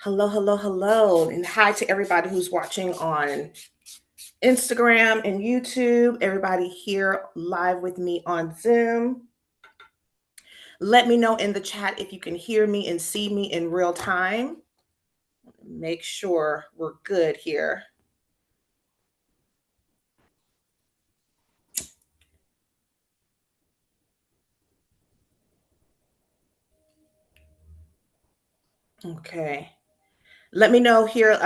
Hello, hello, hello. And hi to everybody who's watching on Instagram and YouTube, everybody here live with me on Zoom. Let me know in the chat if you can hear me and see me in real time. Make sure we're good here. Okay. Let me know here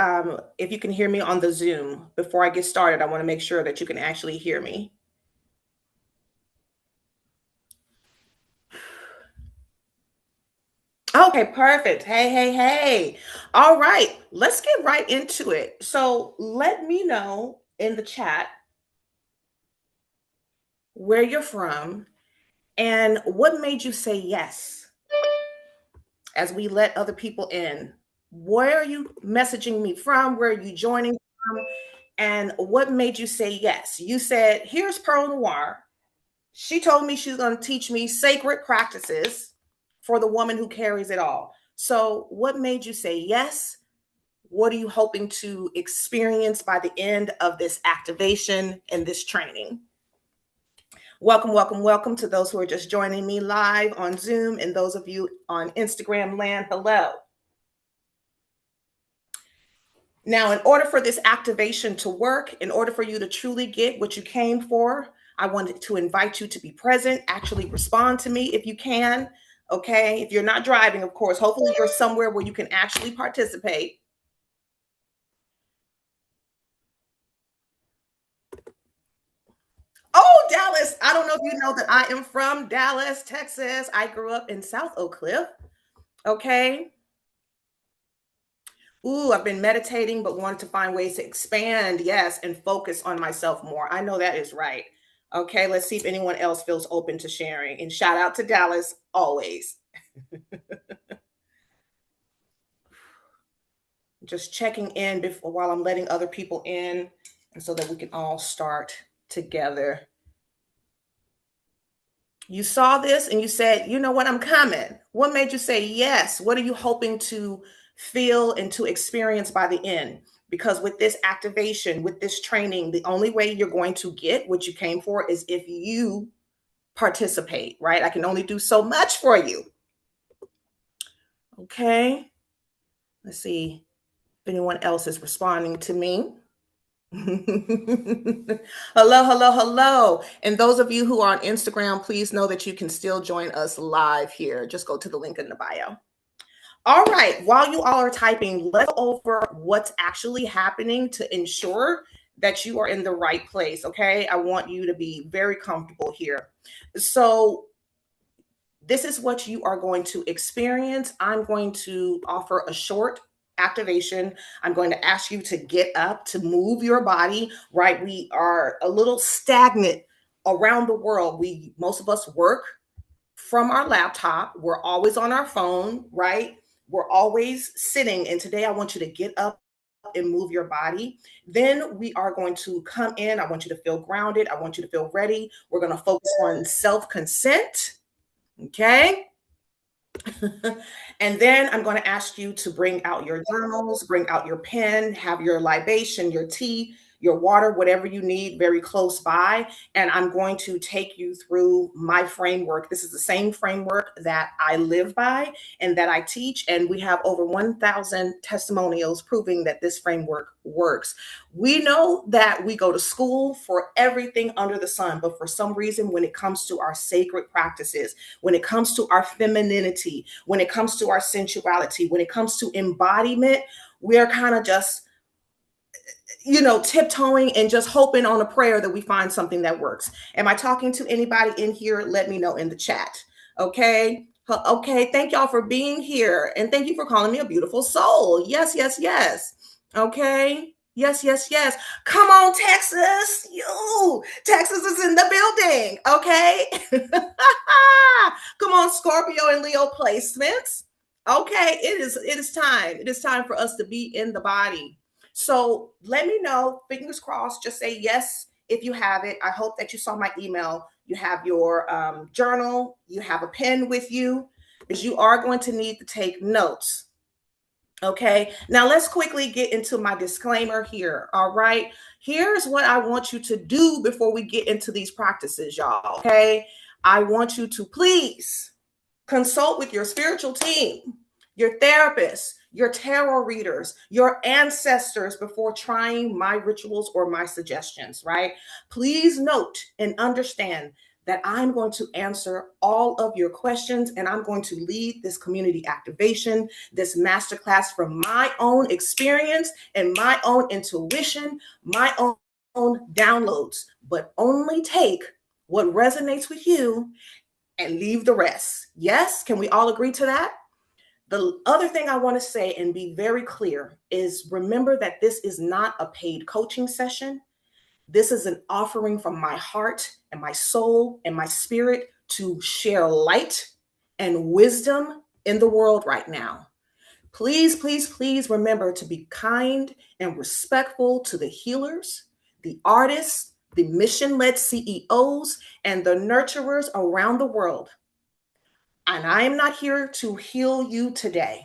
if you can hear me on the Zoom. Before I get started, I want to make sure that you can actually hear me. Okay, perfect. Hey. All right, let's get right into it. So let me know in the chat where you're from and what made you say yes as we let other people in. Where are you messaging me from? Where are you joining from? And what made you say yes? You said, here's Perle Noir. She told me she's going to teach me sacred practices for the woman who carries it all. So, what made you say yes? What are you hoping to experience by the end of this activation and this training? Welcome to those who are just joining me live on Zoom and those of you on Instagram land, hello. Now, in order for this activation to work, in order for you to truly get what you came for, I wanted to invite you to be present, actually respond to me if you can. Okay. If you're not driving, of course, hopefully you're somewhere where you can actually participate. Oh, Dallas. I don't know if you know that I am from Dallas, Texas. I grew up in South Oak Cliff. Okay. Ooh, I've been meditating, but wanted to find ways to expand, yes, and focus on myself more. I know that is right. Okay, let's see if anyone else feels open to sharing. And shout out to Dallas always. Just checking in before while I'm letting other people in, and so that we can all start together. You saw this and you said, you know what, I'm coming. What made you say yes? What are you hoping to feel and to experience by the end? Because with this activation, with this training, the only way you're going to get what you came for is if you participate, right? I can only do so much for you. Okay. Let's see if anyone else is responding to me. hello. And those of you who are on Instagram, please know that you can still join us live here. Just go to the link in the bio. All right, while you all are typing, let's go over what's actually happening to ensure that you are in the right place, okay? I want you to be very comfortable here. So this is what you are going to experience. I'm going to offer a short activation. I'm going to ask you to get up, to move your body, right? We are a little stagnant around the world. Most of us work from our laptop. We're always on our phone, right? We're always sitting. And today I want you to get up and move your body. Then we are going to come in. I want you to feel grounded. I want you to feel ready. We're going to focus on self-consent. Okay. And then I'm going to ask you to bring out your journals, bring out your pen, have your libation, your tea, your water, whatever you need very close by. And I'm going to take you through my framework. This is the same framework that I live by and that I teach. And we have over 1,000 testimonials proving that this framework works. We know that we go to school for everything under the sun, but for some reason, when it comes to our sacred practices, when it comes to our femininity, when it comes to our sensuality, when it comes to embodiment, we're kind of just, tiptoeing and just hoping on a prayer that we find something that works. Am I talking to anybody in here? Let me know in the chat. Okay. Okay. Thank y'all for being here. And thank you for calling me a beautiful soul. Yes. Okay. Yes. Come on, Texas. Texas is in the building. Okay. Come on, Scorpio and Leo placements. Okay. It is time. It is time for us to be in the body. So let me know, fingers crossed, just say yes if you have it. I hope that you saw my email. You have your journal, you have a pen with you, because you are going to need to take notes. Okay, now let's quickly get into my disclaimer here. All right, here's what I want you to do before we get into these practices, y'all. Okay, I want you to please consult with your spiritual team, your therapist, your tarot readers, your ancestors before trying my rituals or my suggestions, right? Please note and understand that I'm going to answer all of your questions and I'm going to lead this community activation, this masterclass from my own experience and my own intuition, my own downloads, but only take what resonates with you and leave the rest. Yes, can we all agree to that? The other thing I want to say and be very clear is remember that this is not a paid coaching session. This is an offering from my heart and my soul and my spirit to share light and wisdom in the world right now. Please, please, please remember to be kind and respectful to the healers, the artists, the mission-led CEOs, and the nurturers around the world. And I am not here to heal you today.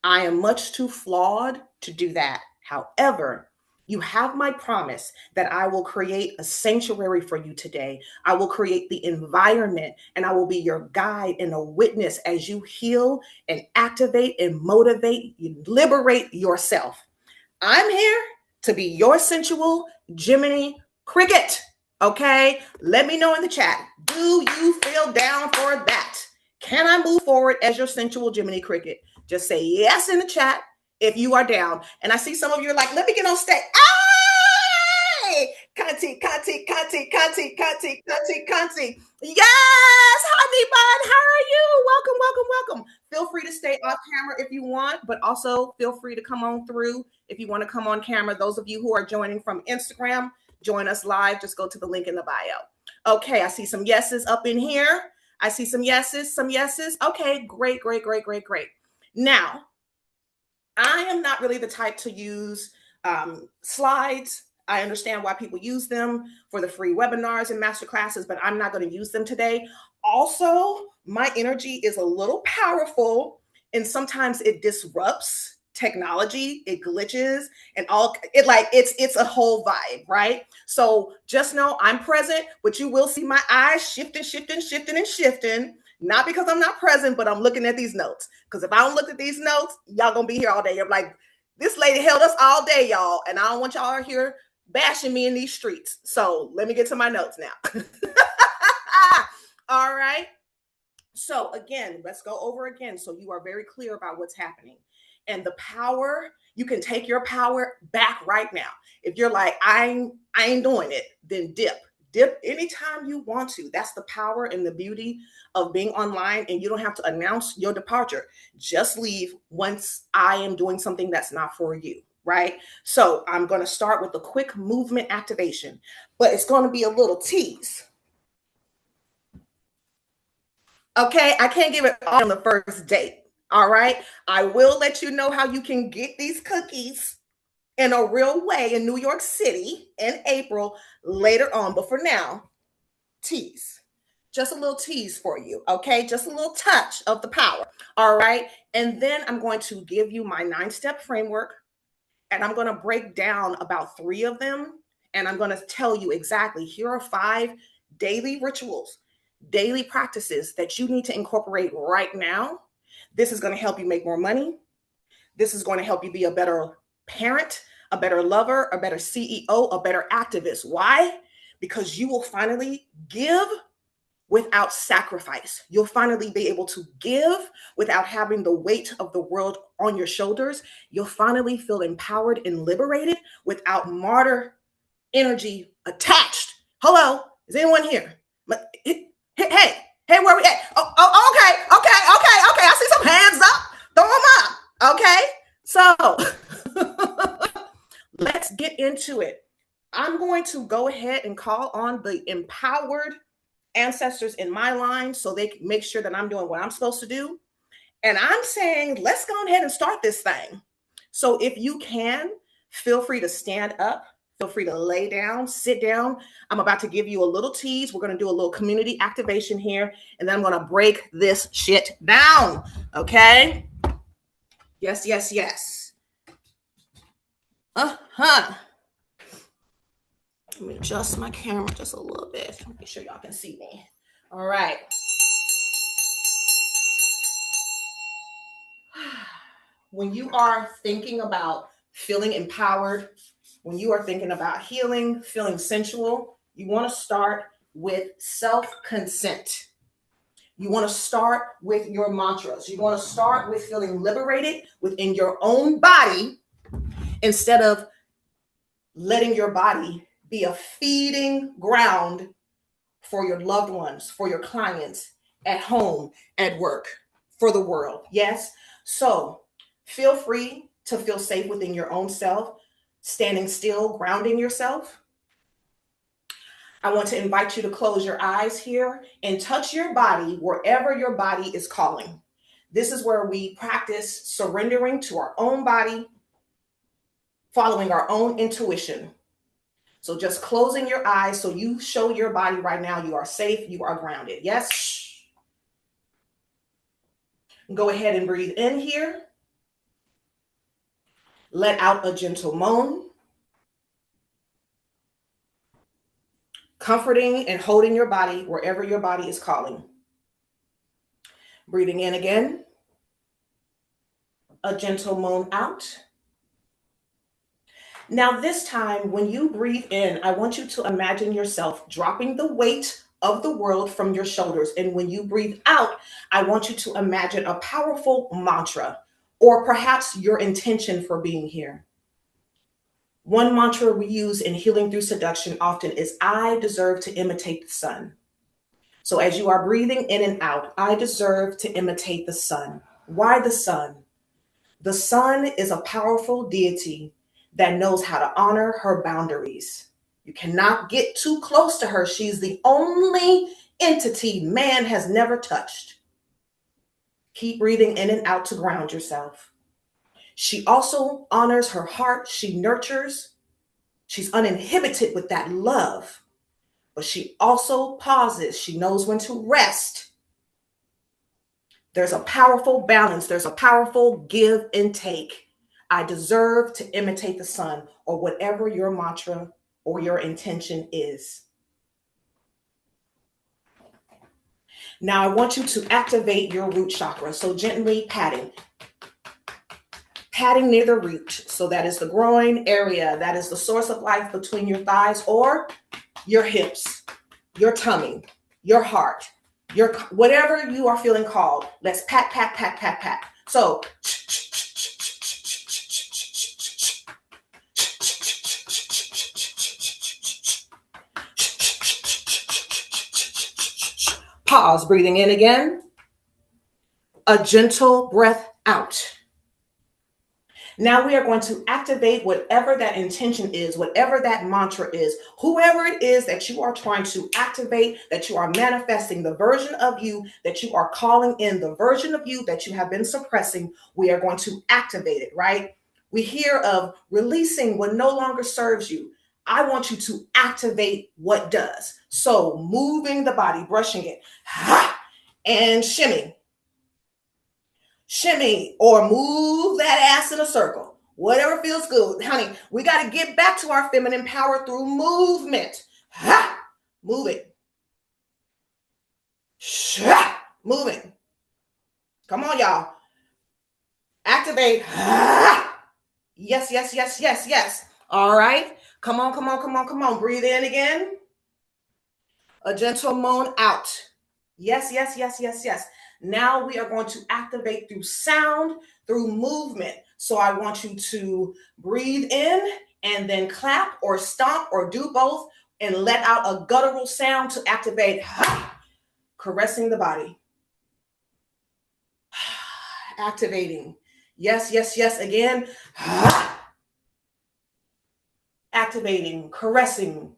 I am much too flawed to do that. However, you have my promise that I will create a sanctuary for you today. I will create the environment and I will be your guide and a witness as you heal and activate and motivate, you liberate yourself. I'm here to be your sensual Jiminy Cricket. Okay, let me know in the chat. Do you feel down for that? Can I move forward as your sensual Jiminy Cricket? Just say yes in the chat if you are down. And I see some of you are like, let me get on stage. Hey! Conti. Yes! Hi, Bud. How are you? Welcome, welcome, welcome. Feel free to stay off camera if you want, but also feel free to come on through if you want to come on camera. Those of you who are joining from Instagram, join us live. Just go to the link in the bio. Okay, I see some yeses up in here. I see some yeses, some yeses. Okay, great. Now, I am not really the type to use slides. I understand why people use them for the free webinars and masterclasses, but I'm not going to use them today. Also, my energy is a little powerful and sometimes it disrupts technology, it glitches and all it like it's a whole vibe, right? So just know I'm present, but you will see my eyes shifting. Not because I'm not present, but I'm looking at these notes. Because if I don't look at these notes, y'all gonna be here all day. You're like, this lady held us all day, y'all. And I don't want y'all here bashing me in these streets. So let me get to my notes now. All right. So again, let's go over again so you are very clear about what's happening. And the power, you can take your power back right now. If you're like, I ain't doing it, then dip anytime you want to. That's the power and the beauty of being online, and you don't have to announce your departure. Just leave once I am doing something that's not for you, right? So I'm going to start with a quick movement activation, but it's going to be a little tease. Okay, I can't give it all on the first date. All right, I will let you know how you can get these cookies in a real way in New York City in April later on. But for now, tease. Just a little tease for you, okay? Just a little touch of the power, all right? And then I'm going to give you my 9-step framework, and I'm going to break down about 3 of them, and I'm going to tell you exactly, here are 5 daily rituals, daily practices that you need to incorporate right now. This is going to help you make more money. This is going to help you be a better parent, a better lover, a better CEO, a better activist. Why? Because you will finally give without sacrifice. You'll finally be able to give without having the weight of the world on your shoulders. You'll finally feel empowered and liberated without martyr energy attached. Hello, is anyone here? Hey, where we at? Okay. I see some hands up. Throw them up. Okay, so let's get into it. I'm going to go ahead and call on the empowered ancestors in my line so they can make sure that I'm doing what I'm supposed to do. And I'm saying, let's go ahead and start this thing. So if you can, feel free to stand up. Feel free to lay down, sit down. I'm about to give you a little tease. We're going to do a little community activation here, and then I'm going to break this shit down. Okay? Yes, yes, yes. Uh-huh. Let me adjust my camera just a little bit. Make sure y'all can see me. All right. When you are thinking about feeling empowered, when you are thinking about healing, feeling sensual, you want to start with self-consent. You want to start with your mantras. You want to start with feeling liberated within your own body instead of letting your body be a feeding ground for your loved ones, for your clients, at home, at work, for the world. Yes? So feel free to feel safe within your own self, standing still, grounding yourself. I want to invite you to close your eyes here and touch your body wherever your body is calling. This is where we practice surrendering to our own body, following our own intuition. So just closing your eyes so you show your body right now you are safe, you are grounded. Yes? Go ahead and breathe in here. Let out a gentle moan. Comforting and holding your body wherever your body is calling. Breathing in again. A gentle moan out. Now this time, when you breathe in, I want you to imagine yourself dropping the weight of the world from your shoulders. And when you breathe out, I want you to imagine a powerful mantra, or perhaps your intention for being here. One mantra we use in Healing Through Seduction often is, I deserve to imitate the sun. So as you are breathing in and out, I deserve to imitate the sun. Why the sun? The sun is a powerful deity that knows how to honor her boundaries. You cannot get too close to her. She's the only entity man has never touched. Keep breathing in and out to ground yourself. She also honors her heart. She nurtures. She's uninhibited with that love, but she also pauses. She knows when to rest. There's a powerful balance. There's a powerful give and take. I deserve to imitate the sun, or whatever your mantra or your intention is. Now I want you to activate your root chakra. So gently patting near the root. So that is the groin area. That is the source of life between your thighs or your hips, your tummy, your heart, your whatever you are feeling called. Let's pat, pat, pat, pat, pat. So pause, breathing in again. A gentle breath out. Now we are going to activate whatever that intention is, whatever that mantra is, whoever it is that you are trying to activate, that you are manifesting, the version of you that you are calling in, the version of you that you have been suppressing. We are going to activate it, right? We hear of releasing what no longer serves you. I want you to activate what does. So moving the body, brushing it, and shimmy. Shimmy or move that ass in a circle. Whatever feels good. Honey, we got to get back to our feminine power through movement. Move it. Moving. Come on, y'all. Activate. Yes, yes, yes, yes, yes. All right. Come on, come on, come on, come on. Breathe in again. A gentle moan out. Yes, yes, yes, yes, yes. Now we are going to activate through sound, through movement. So I want you to breathe in and then clap or stomp or do both and let out a guttural sound to activate. Caressing the body. Activating. Yes, yes, yes. Again. Activating, caressing.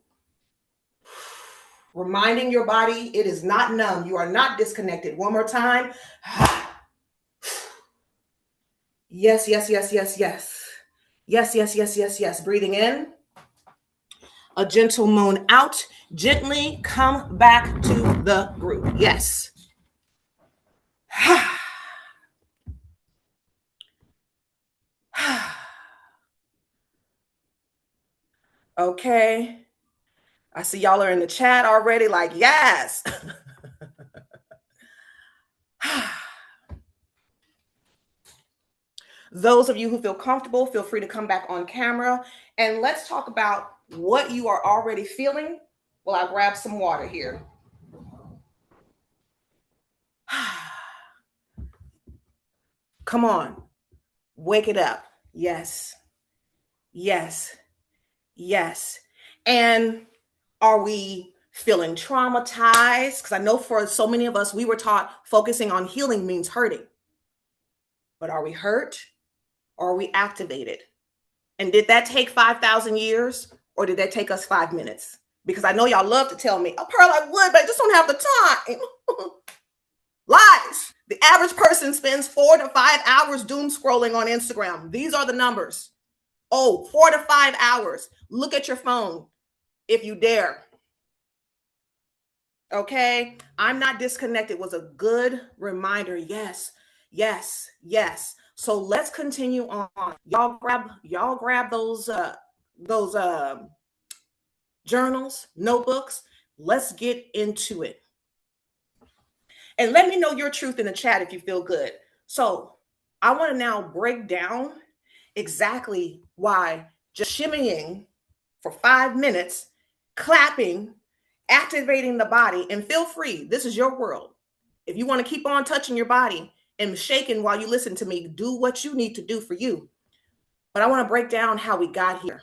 Reminding your body it is not numb. You are not disconnected. One more time. Yes, yes, yes, yes, yes. Yes, yes, yes, yes, yes. Breathing in. A gentle moan out. Gently come back to the group. Yes. Okay. I see y'all are in the chat already, like, yes. Those of you who feel comfortable, feel free to come back on camera and let's talk about what you are already feeling. Well, I grab some water here. Come on, wake it up. Yes, yes, yes. And are we feeling traumatized? Because I know for so many of us, we were taught focusing on healing means hurting. But are we hurt or are we activated? And did that take 5,000 years or did that take us 5 minutes? Because I know y'all love to tell me, oh, Perle, I would, but I just don't have the time. Lies. The average person spends 4 to 5 hours doom scrolling on Instagram. These are the numbers. Oh, 4 to 5 hours. Look at your phone if you dare. Okay. I'm not disconnected was a good reminder. Yes, yes, yes. So let's continue on. Y'all grab those journals, notebooks. Let's get into it. And let me know your truth in the chat if you feel good. So I want to now break down exactly why just shimmying for 5 minutes, clapping, activating the body, and feel free. This is your world. If you want to keep on touching your body and shaking while you listen to me, do what you need to do for you. But I want to break down how we got here.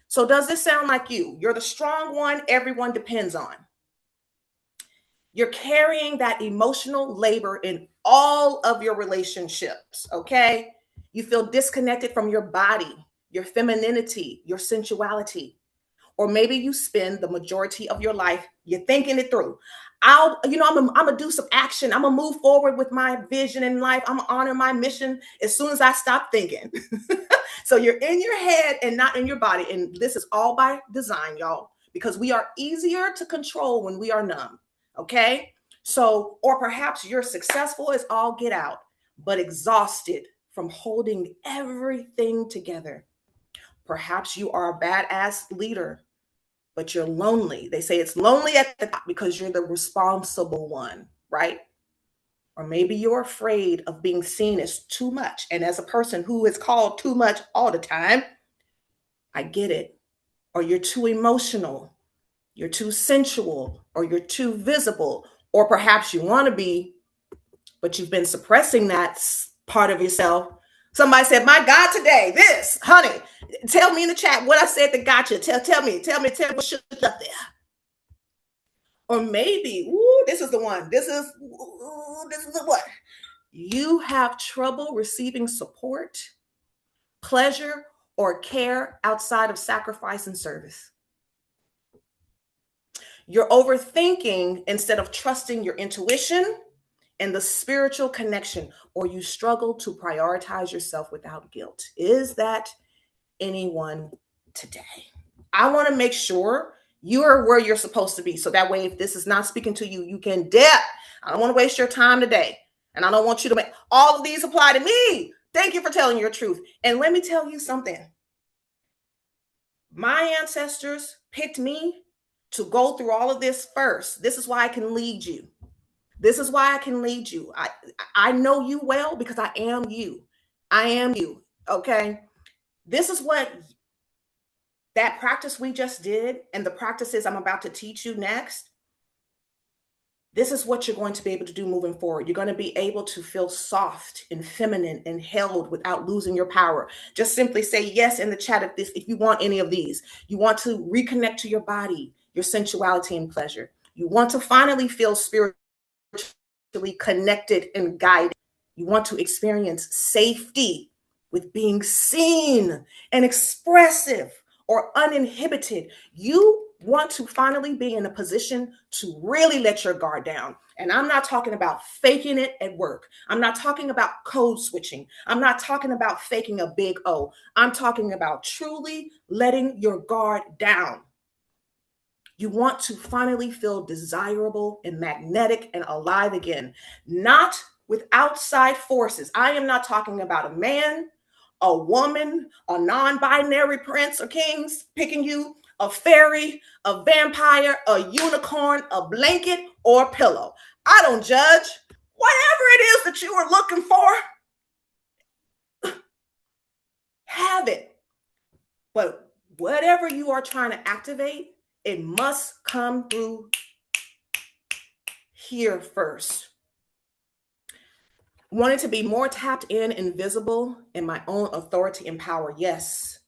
So does this sound like you? You're the strong one everyone depends on. You're carrying that emotional labor in all of your relationships, okay? You feel disconnected from your body, your femininity, your sensuality. Or maybe you spend the majority of your life, you're thinking it through. I'm gonna do some action. I'm gonna move forward with my vision in life. I'm gonna honor my mission as soon as I stop thinking. So you're in your head and not in your body. And this is all by design, y'all, because we are easier to control when we are numb. Okay. So, or perhaps you're successful as all get out, but exhausted from holding everything together. Perhaps you are a badass leader, but you're lonely. They say it's lonely at the top because you're the responsible one, right? Or maybe you're afraid of being seen as too much. And as a person who is called too much all the time, I get it. Or you're too emotional, you're too sensual, or you're too visible, or perhaps you want to be, but you've been suppressing that part of yourself. Somebody said, my God, today, this, honey, tell me in the chat what I said that got you. Tell me what should up there. Or maybe, this is the one. This is the one. You have trouble receiving support, pleasure, or care outside of sacrifice and service. You're overthinking instead of trusting your intuition and the spiritual connection, or you struggle to prioritize yourself without guilt. Is that anyone today? I want to make sure you are where you're supposed to be. So that way, if this is not speaking to you, you can dip. I don't want to waste your time today. And I don't want you to make all of these apply to me. Thank you for telling your truth. And let me tell you something. My ancestors picked me to go through all of this first. This is why I can lead you. This is why I can lead you. I know you well because I am you. I am you. Okay. This is what that practice we just did and the practices I'm about to teach you next. This is what you're going to be able to do moving forward. You're going to be able to feel soft and feminine and held without losing your power. Just simply say yes in the chat if you want any of these. You want to reconnect to your body, your sensuality and pleasure. You want to finally feel spiritually connected and guided. You want to experience safety with being seen and expressive or uninhibited. You want to finally be in a position to really let your guard down. And I'm not talking about faking it at work. I'm not talking about code switching. I'm not talking about faking a big O. I'm talking about truly letting your guard down. You want to finally feel desirable and magnetic and alive again, not with outside forces. I am not talking about a man a woman, a non-binary prince or kings picking you, a fairy, a vampire, a unicorn, a blanket, or a pillow. I don't judge. Whatever it is that you are looking for, have it. But whatever you are trying to activate, it must come through here first. Wanting to be more tapped in and visible in my own authority and power. Yes.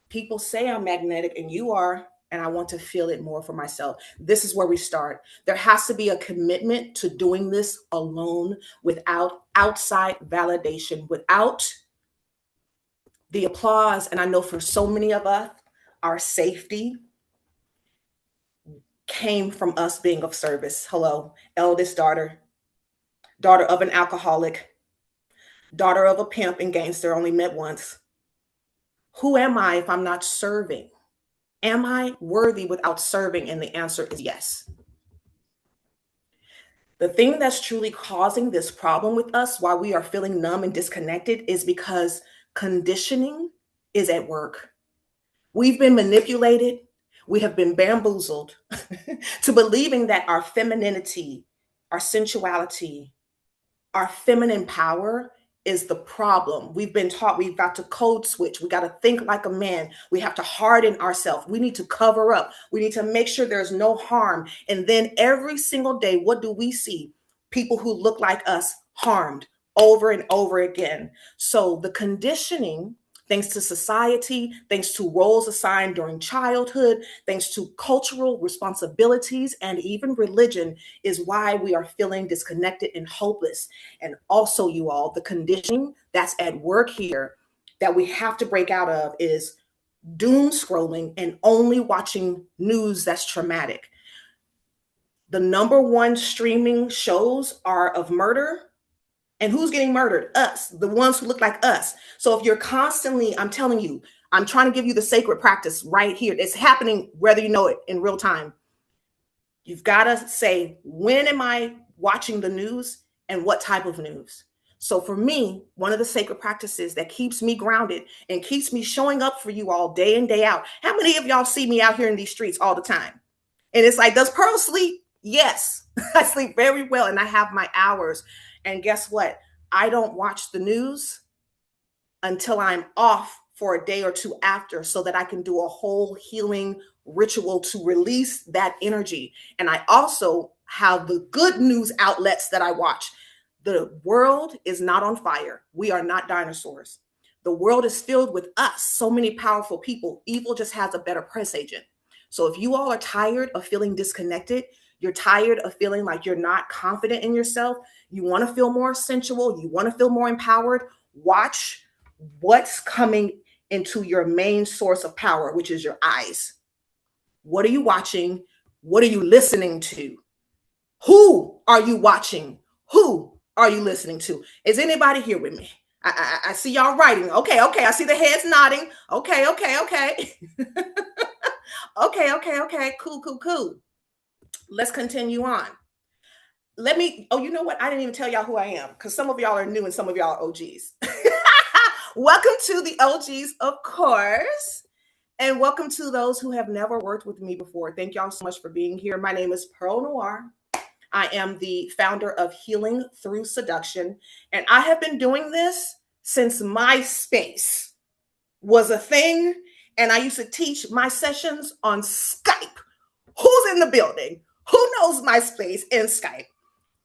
People say I'm magnetic, and you are, and I want to feel it more for myself. This is where we start. There has to be a commitment to doing this alone without outside validation, without the applause. And I know for so many of us, our safety came from us being of service. Hello, eldest daughter, daughter of an alcoholic, daughter of a pimp and gangster, only met once. Who am I if I'm not serving? Am I worthy without serving? And the answer is yes. The thing that's truly causing this problem with us while we are feeling numb and disconnected is because conditioning is at work. We've been manipulated. We have been bamboozled to believing that our femininity, our sensuality, our feminine power is the problem. We've been taught we've got to code switch. We got to think like a man. We have to harden ourselves. We need to cover up. We need to make sure there's no harm. And then every single day, what do we see? People who look like us harmed over and over again. So the conditioning, thanks to society, thanks to roles assigned during childhood, thanks to cultural responsibilities, and even religion, is why we are feeling disconnected and hopeless. And also, you all, the conditioning that's at work here that we have to break out of is doom scrolling and only watching news that's traumatic. The number one streaming shows are of murder. And who's getting murdered? Us, the ones who look like us. So if you're constantly, I'm telling you, I'm trying to give you the sacred practice right here. It's happening whether you know it in real time. You've got to say, when am I watching the news and what type of news? So for me, one of the sacred practices that keeps me grounded and keeps me showing up for you all day in, day out. How many of y'all see me out here in these streets all the time? And it's like, does Perle sleep? Yes, I sleep very well and I have my hours. And guess what? I don't watch the news until I'm off for a day or two after so that I can do a whole healing ritual to release that energy. And I also have the good news outlets that I watch. The world is not on fire. We are not dinosaurs. The world is filled with us, so many powerful people. Evil just has a better press agent. So if you all are tired of feeling disconnected, you're tired of feeling like you're not confident in yourself, you want to feel more sensual, you want to feel more empowered, watch what's coming into your main source of power, which is your eyes. What are you watching? What are you listening to? Who are you watching? Who are you listening to? Is anybody here with me? I see y'all writing. Okay. I see the heads nodding. Okay. Okay. Cool. Let's continue on. You know what? I didn't even tell y'all who I am because some of y'all are new and some of y'all are OGs. Welcome to the OGs, of course. And welcome to those who have never worked with me before. Thank y'all so much for being here. My name is Perle Noir. I am the founder of Healing Through Seduction. And I have been doing this since MySpace was a thing. And I used to teach my sessions on Skype. Who's in the building? Who knows MySpace and Skype?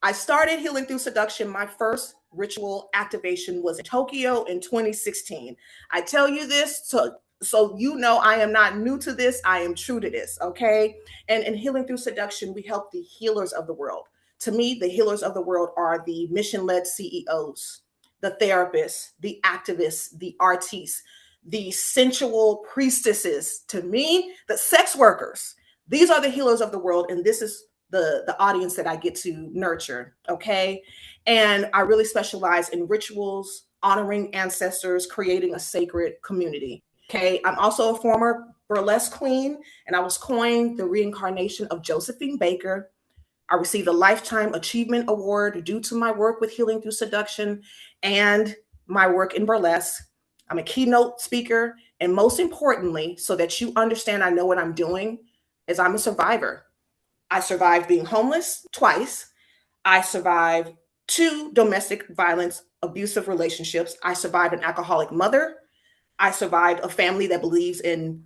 I started Healing Through Seduction. My first ritual activation was in Tokyo in 2016. I tell you this so you know I am not new to this. I am true to this, okay? And in Healing Through Seduction, we help the healers of the world. To me, the healers of the world are the mission-led CEOs, the therapists, the activists, the artists, the sensual priestesses. To me, the sex workers. These are the healers of the world, and this is the audience that I get to nurture, okay? And I really specialize in rituals, honoring ancestors, creating a sacred community. Okay, I'm also a former burlesque queen, and I was coined the reincarnation of Josephine Baker. I received a Lifetime Achievement Award due to my work with Healing Through Seduction and my work in burlesque. I'm a keynote speaker. And most importantly, so that you understand I know what I'm doing, is I'm a survivor. I survived being homeless twice. I survived 2 domestic violence abusive relationships. I survived an alcoholic mother. I survived a family that believes in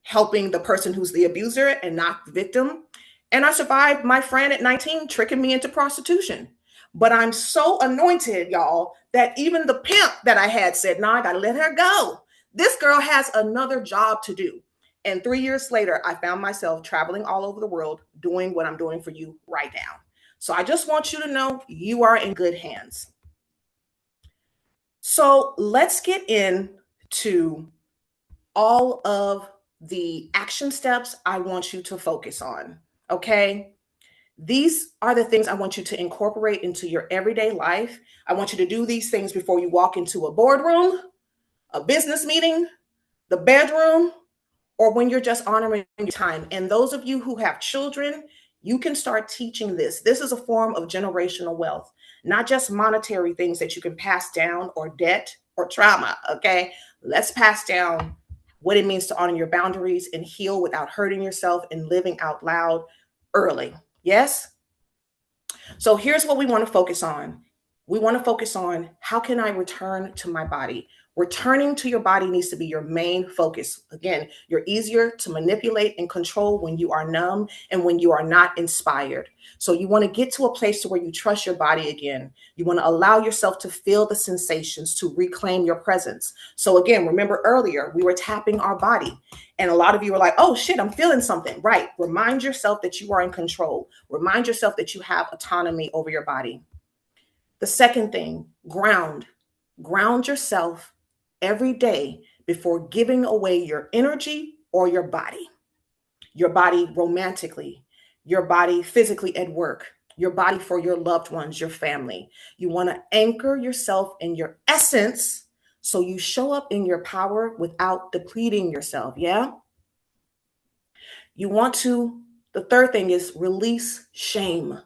helping the person who's the abuser and not the victim. And I survived my friend at 19 tricking me into prostitution. But I'm so anointed, y'all, that even the pimp that I had said, no, I got to let her go. This girl has another job to do. And 3 years later, I found myself traveling all over the world doing what I'm doing for you right now. So I just want you to know you are in good hands. So let's get into all of the action steps I want you to focus on. Okay. These are the things I want you to incorporate into your everyday life. I want you to do these things before you walk into a boardroom, a business meeting, the bedroom, or when you're just honoring your time. And those of you who have children, you can start teaching this. This is a form of generational wealth, not just monetary things that you can pass down or debt or trauma. Okay. Let's pass down what it means to honor your boundaries and heal without hurting yourself and living out loud early. Yes? So here's what we want to focus on. We want to focus on how can I return to my body? Returning to your body needs to be your main focus. Again, you're easier to manipulate and control when you are numb and when you are not inspired. So you want to get to a place to where you trust your body again. You want to allow yourself to feel the sensations, to reclaim your presence. So again, remember earlier, we were tapping our body. And a lot of you are like, oh shit, I'm feeling something. Right. Remind yourself that you are in control. Remind yourself that you have autonomy over your body. The second thing, ground. Ground yourself every day before giving away your energy or your body romantically, your body physically at work, your body for your loved ones, your family. You want to anchor yourself in your essence so you show up in your power without depleting yourself. Yeah. The third thing is release shame.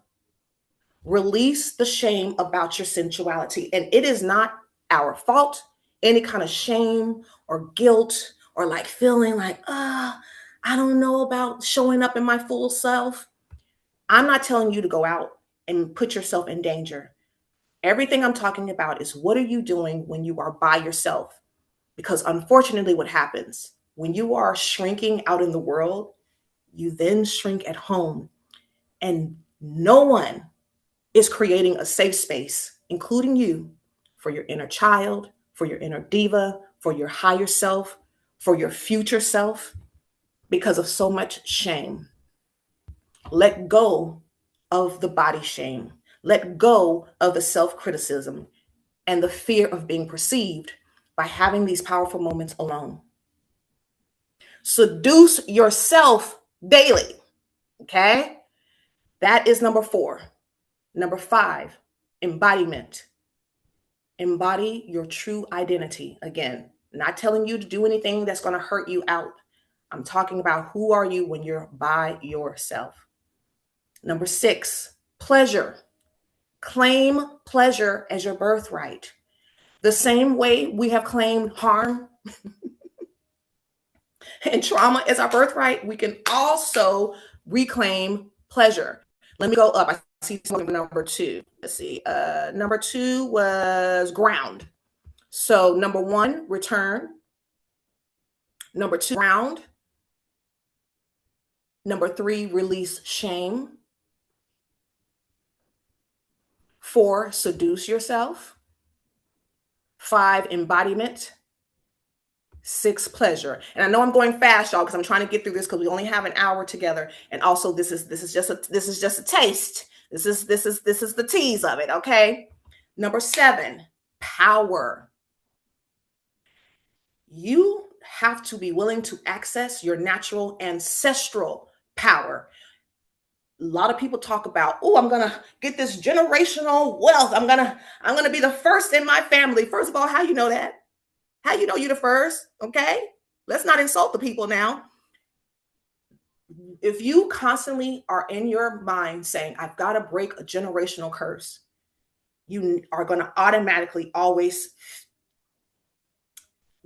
Release the shame about your sensuality. And it is not our fault. Any kind of shame or guilt or like feeling like, I don't know about showing up in my full self. I'm not telling you to go out and put yourself in danger. Everything I'm talking about is what are you doing when you are by yourself? Because unfortunately, what happens when you are shrinking out in the world, you then shrink at home, and no one is creating a safe space, including you, for your inner child, for your inner diva, for your higher self, for your future self, because of so much shame. Let go of the body shame. Let go of the self-criticism and the fear of being perceived by having these powerful moments alone. Seduce yourself daily. Okay? That is number 4. Number 5, embodiment. Embody your true identity. Again, not telling you to do anything that's going to hurt you out. I'm talking about who are you when you're by yourself. Number 6, pleasure. Claim pleasure as your birthright. The same way we have claimed harm and trauma as our birthright, we can also reclaim pleasure. Let me go up. I see number 2. Let's see. Number 2 was ground. So number 1, return. Number 2, ground. Number 3, release shame. 4, seduce yourself. 5, embodiment. 6, pleasure. And I know I'm going fast, y'all, because I'm trying to get through this because we only have an hour together. And also, this is just a taste. This is the tease of it. Okay. Number 7, power. You have to be willing to access your natural ancestral power. A lot of people talk about, oh, I'm gonna get this generational wealth. I'm gonna be the first in my family. First of all, how you know that? How you know you're the first? Okay, let's not insult the people now. If you constantly are in your mind saying, I've got to break a generational curse, you are going to automatically always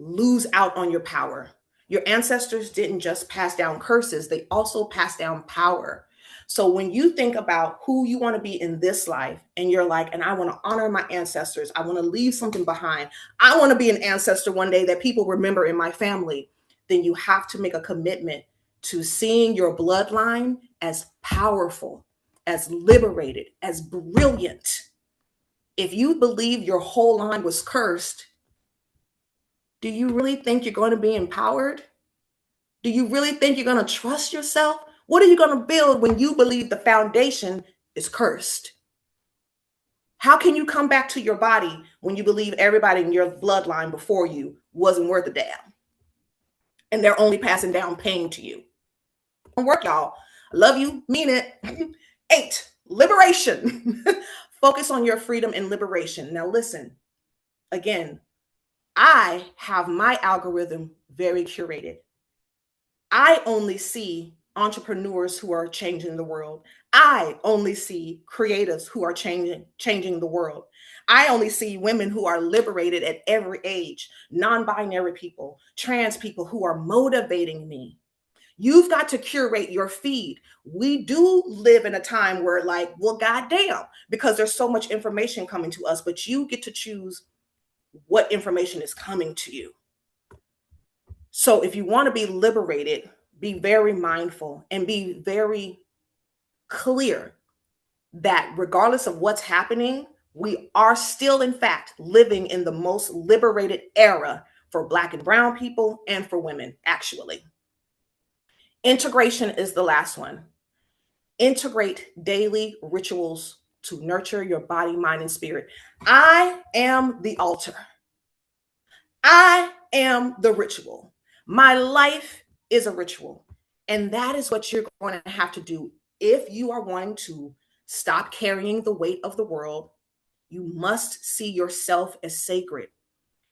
lose out on your power. Your ancestors didn't just pass down curses, they also passed down power. So when you think about who you want to be in this life, and you're like, and I want to honor my ancestors, I want to leave something behind, I want to be an ancestor one day that people remember in my family, then you have to make a commitment to seeing your bloodline as powerful, as liberated, as brilliant. If you believe your whole line was cursed, do you really think you're going to be empowered? Do you really think you're going to trust yourself? What are you going to build when you believe the foundation is cursed? How can you come back to your body when you believe everybody in your bloodline before you wasn't worth a damn? And they're only passing down pain to you. Don't work, y'all. I love you, mean it. 8, liberation. Focus on your freedom and liberation. Now listen, again, I have my algorithm very curated. I only see entrepreneurs who are changing the world. I only see creatives who are changing the world. I only see women who are liberated at every age, non-binary people, trans people who are motivating me. You've got to curate your feed. We do live in a time where, like, well, goddamn, because there's so much information coming to us, but you get to choose what information is coming to you. So if you want to be liberated, be very mindful and be very clear that regardless of what's happening, we are still, in fact, living in the most liberated era for Black and brown people and for women, actually. Integration is the last one. Integrate daily rituals to nurture your body, mind, and spirit. I am the altar. I am the ritual. My life is a ritual. And that is what you're going to have to do if you are wanting to stop carrying the weight of the world. You must see yourself as sacred.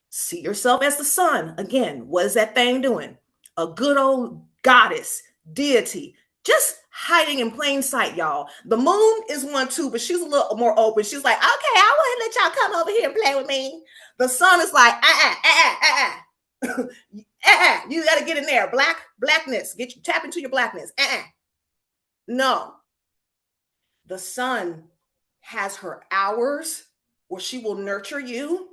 See yourself as the sun. Again, what is that thing doing? A good old goddess, deity, just hiding in plain sight, y'all. The moon is one too, but she's a little more open. She's like, okay, I want to let y'all come over here and play with me. The sun is like, you got to get in there. Blackness. Tap into your blackness. No. The sun has her hours where she will nurture you,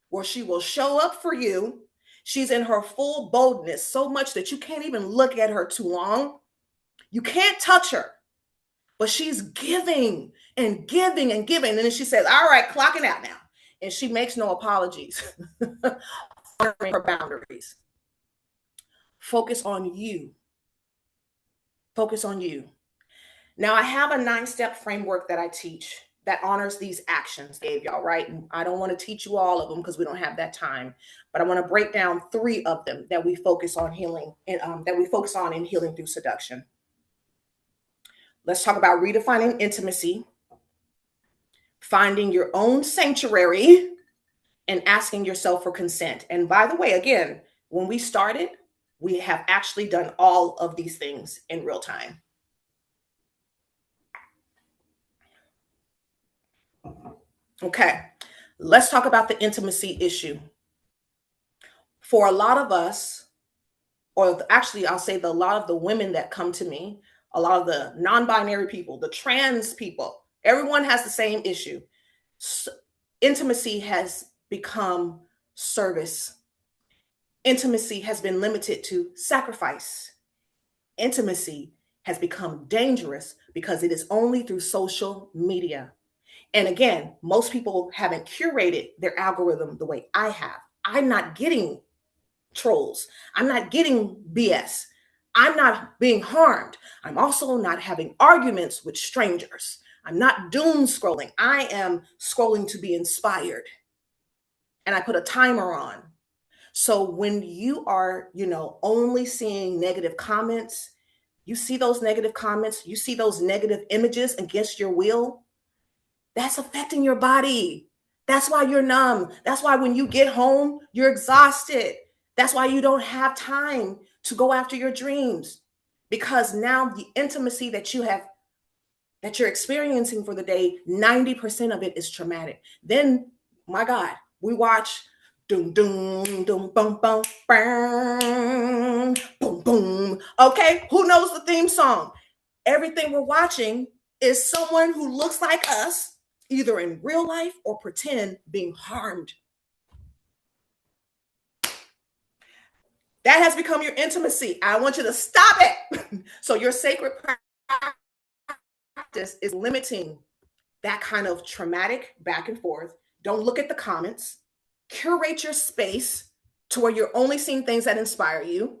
where she will show up for you. She's in her full boldness so much that you can't even look at her too long. You can't touch her, but she's giving and giving and giving. And then she says, all right, clocking out now. And she makes no apologies for her boundaries. Focus on you. Focus on you. Now, I have a 9-step framework that I teach that honors these actions, gave y'all, right? I don't want to teach you all of them because we don't have that time, but I want to break down 3 of them that we focus on healing and that we focus on in healing through seduction. Let's talk about redefining intimacy, finding your own sanctuary, and asking yourself for consent. And by the way, again, when we started, we have actually done all of these things in real time. Okay, let's talk about the intimacy issue. For a lot of us, or actually, I'll say a lot of the women that come to me, a lot of the non-binary people, the trans people, everyone has the same issue. Intimacy has become service. Intimacy has been limited to sacrifice. Intimacy has become dangerous because it is only through social media. And again, most people haven't curated their algorithm the way I have. I'm not getting trolls. I'm not getting BS. I'm not being harmed. I'm also not having arguments with strangers. I'm not doom scrolling. I am scrolling to be inspired. And I put a timer on. So when you are, only seeing negative comments, you see those negative comments, you see those negative images against your will, that's affecting your body. That's why you're numb. That's why when you get home, you're exhausted. That's why you don't have time to go after your dreams, because now the intimacy that you're experiencing for the day, 90% of it is traumatic. Then, my God, we watch Doom, doom, doom, boom, boom, boom, boom, boom. Okay, who knows the theme song? Everything we're watching is someone who looks like us, either in real life or pretend, being harmed. That has become your intimacy. I want you to stop it. So your sacred practice is limiting that kind of traumatic back and forth. Don't look at the comments. Curate your space to where you're only seeing things that inspire you.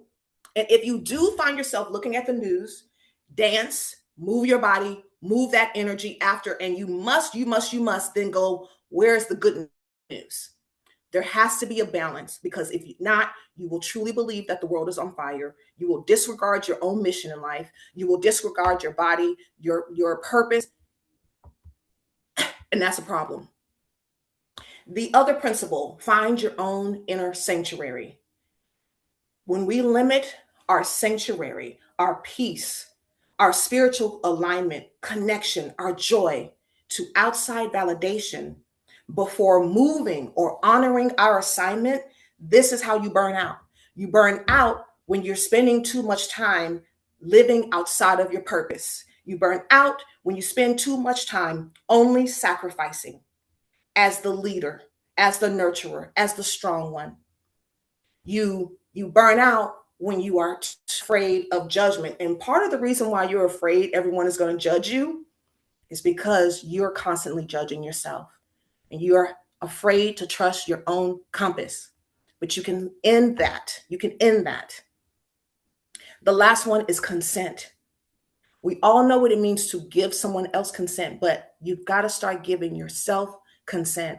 And if you do find yourself looking at the news, dance, move your body, move that energy after, and you must then go, where's the good news? There has to be a balance, because if not, you will truly believe that the world is on fire. You will disregard your own mission in life. You will disregard your body, your purpose, and that's a problem. The other principle, find your own inner sanctuary. When we limit our sanctuary, our peace, our spiritual alignment, connection, our joy to outside validation before moving or honoring our assignment, this is how you burn out. You burn out when you're spending too much time living outside of your purpose. You burn out when you spend too much time only sacrificing as the leader, as the nurturer, as the strong one. You burn out when you are afraid of judgment. And part of the reason why you're afraid everyone is going to judge you is because you're constantly judging yourself. And you're afraid to trust your own compass. But you can end that. You can end that. The last one is consent. We all know what it means to give someone else consent, but you've got to start giving yourself consent.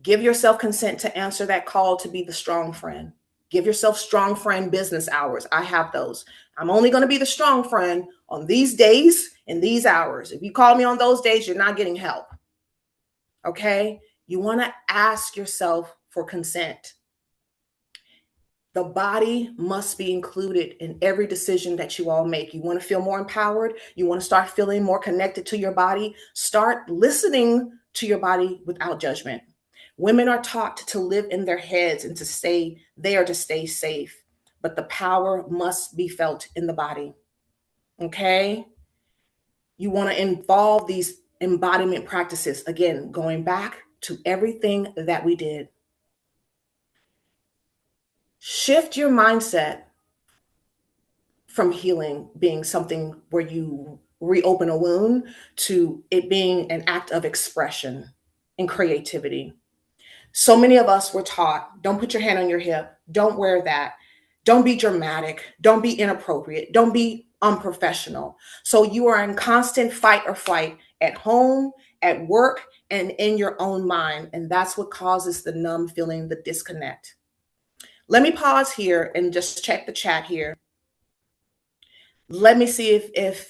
Give yourself consent to answer that call to be the strong friend. Give yourself strong friend business hours. I have those. I'm only going to be the strong friend on these days and these hours. If you call me on those days, you're not getting help. Okay? You want to ask yourself for consent. The body must be included in every decision that you all make. You want to feel more empowered? You want to start feeling more connected to your body? Start listening to your body without judgment. Women are taught to live in their heads and to stay there to stay safe, but the power must be felt in the body. Okay? You want to involve these embodiment practices. Again, going back to everything that we did. Shift your mindset from healing being something where you reopen a wound to it being an act of expression and creativity. So many of us were taught, don't put your hand on your hip, don't wear that, don't be dramatic, don't be inappropriate, don't be unprofessional. So you are in constant fight or flight at home, at work, and in your own mind. And that's what causes the numb feeling, the disconnect. Let me pause here and just check the chat here. Let me see if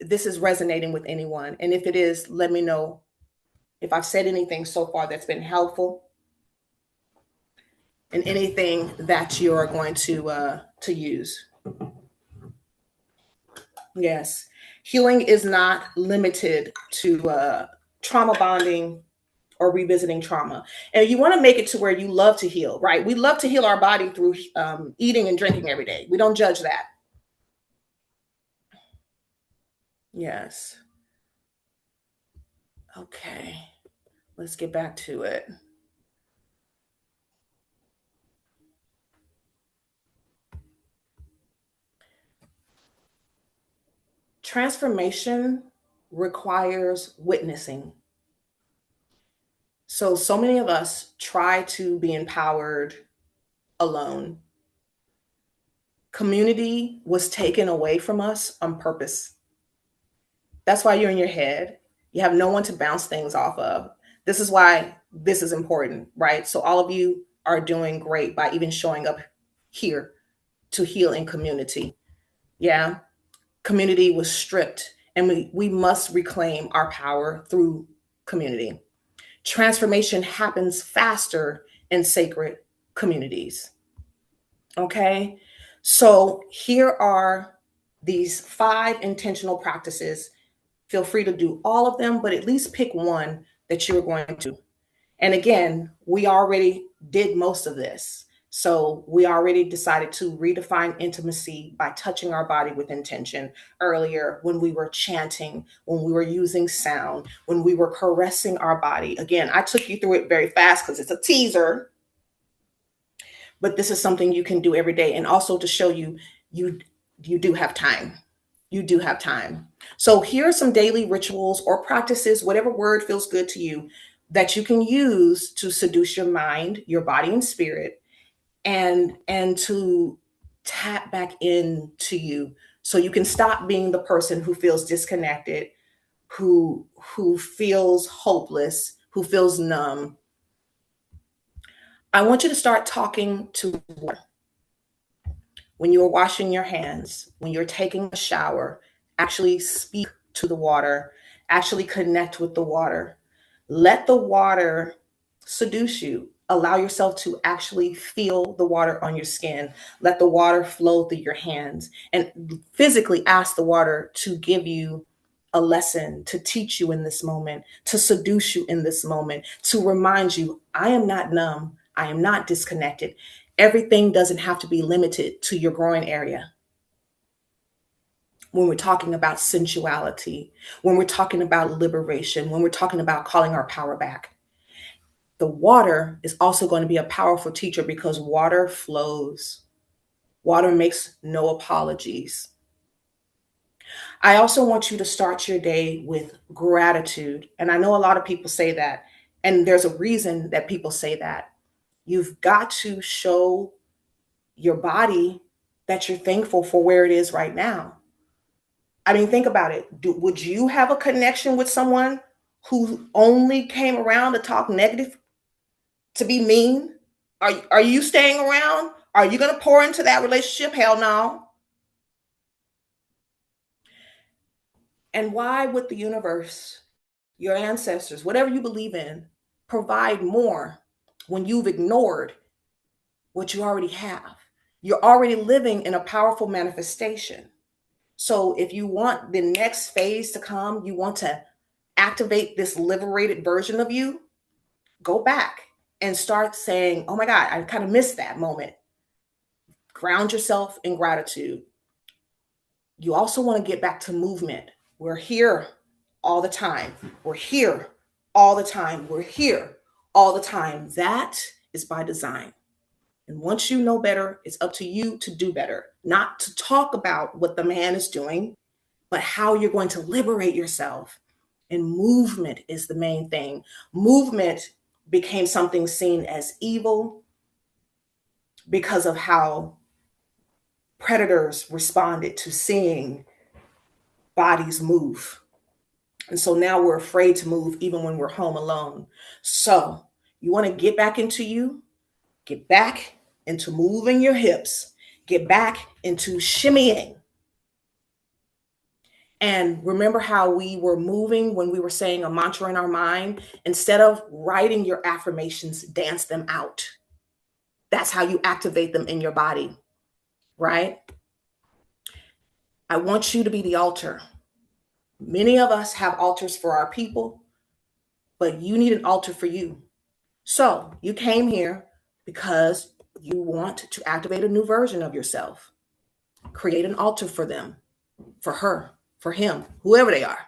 this is resonating with anyone. And if it is, let me know if I've said anything so far that's been helpful and anything that you're going to use. Yes. Healing is not limited to trauma bonding or revisiting trauma. And you want to make it to where you love to heal, right? We love to heal our body through eating and drinking every day. We don't judge that. Yes. Okay. Let's get back to it. Transformation requires witnessing. So many of us try to be empowered alone. Community was taken away from us on purpose. That's why you're in your head. You have no one to bounce things off of. This is why this is important, right? So all of you are doing great by even showing up here to heal in community. Yeah. Community was stripped, and we must reclaim our power through community. Transformation happens faster in sacred communities. Okay. So here are these 5 intentional practices. Feel free to do all of them, but at least pick one that you're going to. And again, we already did most of this. So we already decided to redefine intimacy by touching our body with intention earlier, when we were chanting, when we were using sound, when we were caressing our body. Again, I took you through it very fast because it's a teaser, but this is something you can do every day. And also to show you, you do have time. You do have time. So here are some daily rituals or practices, whatever word feels good to you, that you can use to seduce your mind, your body and spirit, and to tap back into you, so you can stop being the person who feels disconnected, who feels hopeless, who feels numb. I want you to start talking to water. When you are washing your hands, when you're taking a shower, actually speak to the water, actually connect with the water. Let the water seduce you. Allow yourself to actually feel the water on your skin. Let the water flow through your hands, and physically ask the water to give you a lesson, to teach you in this moment, to seduce you in this moment, to remind you, I am not numb. I am not disconnected. Everything doesn't have to be limited to your groin area. When we're talking about sensuality, when we're talking about liberation, when we're talking about calling our power back, the water is also going to be a powerful teacher, because water flows. Water makes no apologies. I also want you to start your day with gratitude. And I know a lot of people say that, and there's a reason that people say that. You've got to show your body that you're thankful for where it is right now. I mean, think about it. Would you have a connection with someone who only came around to talk negative, to be mean? Are you staying around? Are you going to pour into that relationship? Hell no. And why would the universe, your ancestors, whatever you believe in, provide more when you've ignored what you already have? You're already living in a powerful manifestation. So if you want the next phase to come, you want to activate this liberated version of you, go back and start saying, oh my God, I kind of missed that moment. Ground yourself in gratitude. You also want to get back to movement. We're here all the time. We're here all the time. We're here all the time. That is by design. And once you know better, it's up to you to do better, not to talk about what the man is doing, but how you're going to liberate yourself. And movement is the main thing. Movement became something seen as evil because of how predators responded to seeing bodies move. And so now we're afraid to move even when we're home alone. So you want to get back into you, get back into moving your hips, get back into shimmying. And remember how we were moving when we were saying a mantra in our mind? Instead of writing your affirmations, dance them out. That's how you activate them in your body, right? I want you to be the altar. Many of us have altars for our people, but you need an altar for you. So you came here because you want to activate a new version of yourself. Create an altar for them, for her, for him, whoever they are.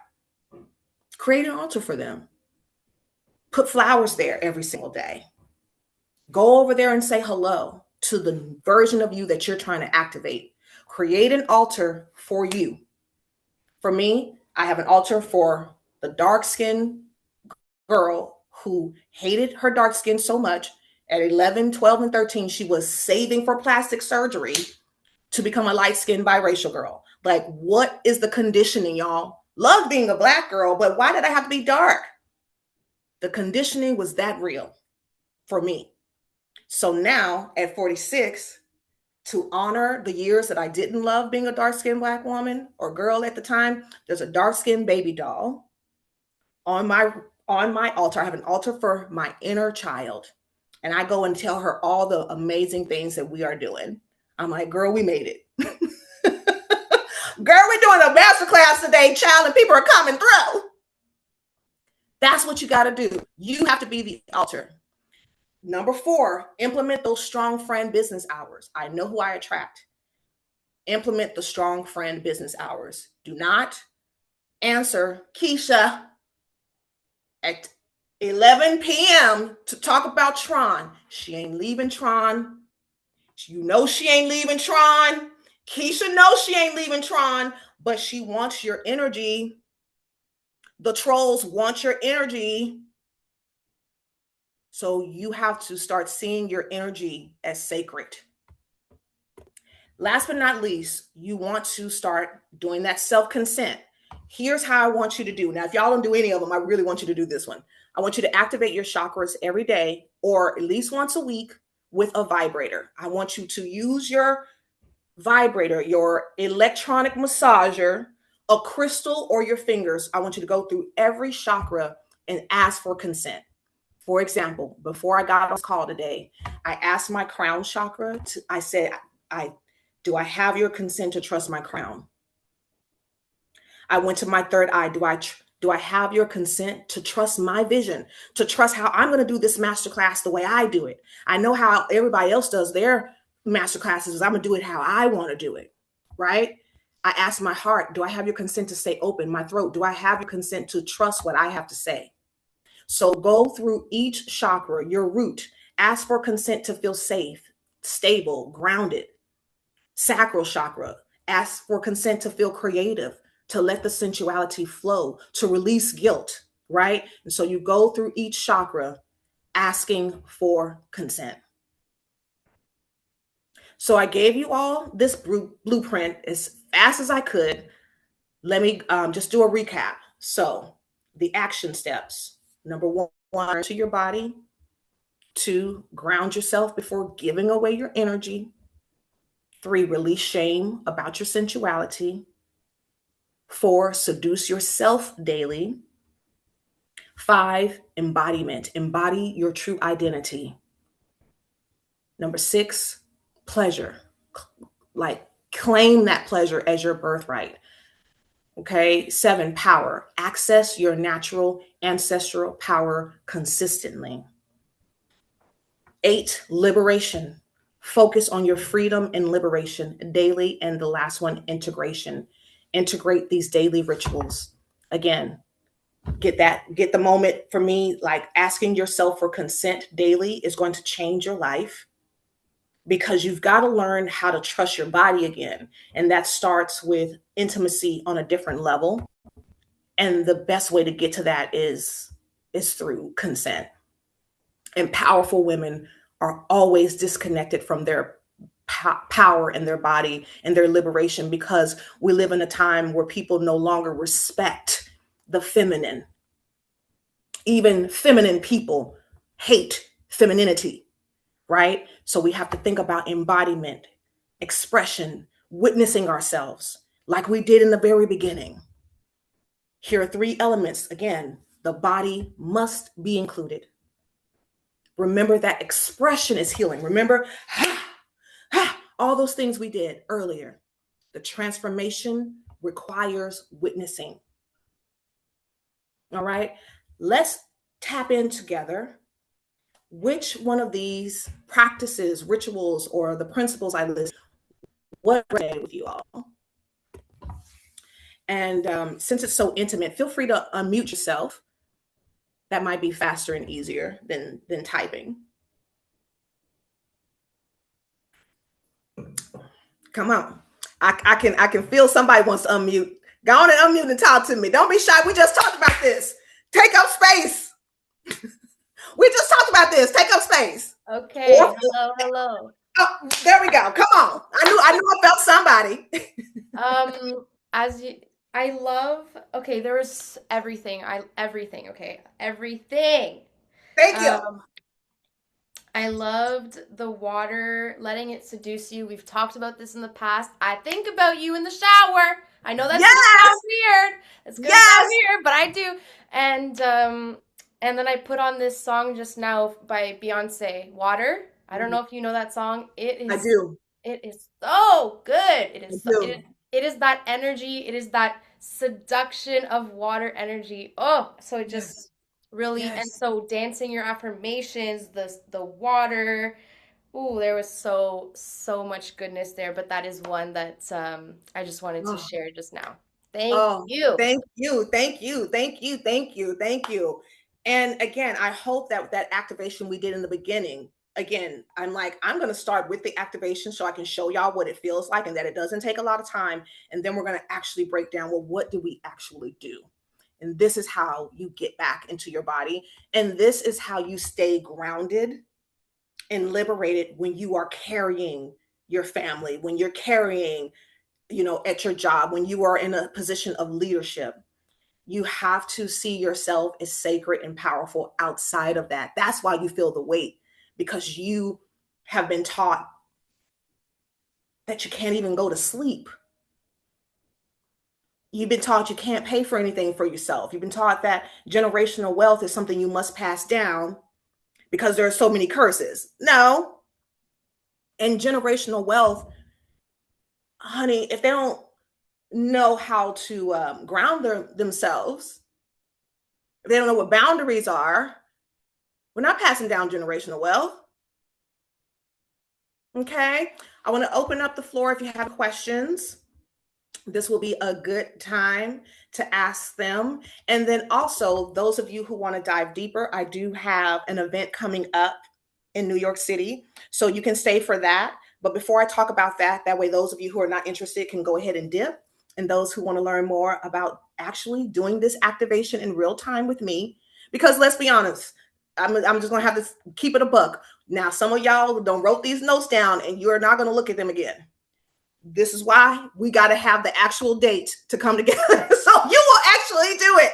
Create an altar for them. Put flowers there every single day. Go over there and say hello to the version of you that you're trying to activate. Create an altar for you. For me, I have an altar for the dark-skinned girl who hated her dark skin so much. At 11, 12, and 13, she was saving for plastic surgery to become a light-skinned biracial girl. Like, what is the conditioning, y'all? Love being a Black girl, but why did I have to be dark? The conditioning was that real for me. So now at 46, to honor the years that I didn't love being a dark-skinned Black woman or girl at the time, there's a dark-skinned baby doll on my altar. I have an altar for my inner child. And I go and tell her all the amazing things that we are doing. I'm like, girl, we made it. Girl, we're doing a masterclass today, child, and people are coming through. That's what you got to do. You have to be the altar. Number 4, implement those strong friend business hours. I know who I attract. Implement the strong friend business hours. Do not answer Keisha at 11 p.m. to talk about Tron. She ain't leaving Tron. You know she ain't leaving Tron. Keisha knows she ain't leaving Tron, but she wants your energy. The trolls want your energy. So you have to start seeing your energy as sacred. Last but not least, you want to start doing that self-consent. Here's how I want you to do. Now, if y'all don't do any of them, I really want you to do this one. I want you to activate your chakras every day or at least once a week with a vibrator. I want you to use your vibrator, your electronic massager, a crystal, or your fingers. I want you to go through every chakra and ask for consent. For example, before I got on this call today, I asked my crown chakra I said, do I have your consent to trust my crown? I went to my third eye. Do I have your consent to trust my vision, to trust how I'm going to do this masterclass the way I do it? I know how everybody else does their masterclasses. I'm going to do it how I want to do it, right? I asked my heart, do I have your consent to stay open? My throat, do I have your consent to trust what I have to say? So go through each chakra, your root, ask for consent to feel safe, stable, grounded. Sacral chakra, ask for consent to feel creative, to let the sensuality flow, to release guilt, right? And so you go through each chakra asking for consent. So I gave you all this blueprint as fast as I could. Let me just do a recap. So the action steps. Number 1, to your body. 2, ground yourself before giving away your energy. 3, release shame about your sensuality. 4, seduce yourself daily. 5, embodiment. Embody your true identity. Number 6, pleasure. Like claim that pleasure as your birthright. Okay. 7, power. Access your natural ancestral power consistently. 8, liberation. Focus on your freedom and liberation daily. And the last one, integration. Integrate these daily rituals. Again, get the moment. For me, like asking yourself for consent daily is going to change your life, because you've got to learn how to trust your body again. And that starts with intimacy on a different level. And the best way to get to that is through consent. And powerful women are always disconnected from their power in their body and their liberation, because we live in a time where people no longer respect the feminine. Even feminine people hate femininity, right? So we have to think about embodiment, expression, witnessing ourselves like we did in the very beginning. Here are 3 elements. Again, the body must be included. Remember that expression is healing. Remember, all those things we did earlier. The transformation requires witnessing. All right, let's tap in together. Which one of these practices, rituals, or the principles I list, what resonated with you all? And since it's so intimate, feel free to unmute yourself. That might be faster and easier than typing. Come on. I can feel somebody wants to unmute. Go on and unmute and talk to me. Don't be shy. We just talked about this. Take up space. We just talked about this. Take up space. Okay. Hello. Oh, there we go. Come on. I knew I felt somebody. I love, okay, there was everything. Everything. Thank you. I loved the water, letting it seduce you. We've talked about this in the past. I think about you in the shower. I know that's gonna sound weird. It's gonna sound weird, but I do. And then I put on this song just now by Beyonce, Water. I don't know if you know that song. I do. It is so good. It is that energy. It is that seduction of water energy. Oh, so it just Really, and so dancing your affirmations, the water. Ooh, there was so much goodness there, but that is one that I just wanted to Oh, share just now. Thank oh, you. thank you, thank you, thank you, thank you, thank you. And again, I hope that that activation we did in the beginning, again, I'm going to start with the activation so I can show y'all what it feels like and that it doesn't take a lot of time. And then we're going to actually break down, well, what do we actually do? And this is how you get back into your body. And this is how you stay grounded and liberated when you are carrying your family, when you're carrying, at your job, when you are in a position of leadership. You have to see yourself as sacred and powerful outside of that. That's why you feel the weight, because you have been taught that you can't even go to sleep. You've been taught you can't pay for anything for yourself. You've been taught that generational wealth is something you must pass down because there are so many curses. No. And generational wealth, honey, if they don't know how to ground themselves, if they don't know what boundaries are, we're not passing down generational wealth. Okay. I want to open up the floor if you have questions. This will be a good time to ask them. And then also, those of you who want to dive deeper, I do have an event coming up in New York City. So you can stay for that. But before I talk about that, that way those of you who are not interested can go ahead and dip. And those who want to learn more about actually doing this activation in real time with me, because let's be honest, I'm just going to have to keep it a buck. Now, some of y'all don't wrote these notes down and you're not going to look at them again. This is why we got to have the actual date to come together. So you will actually do it.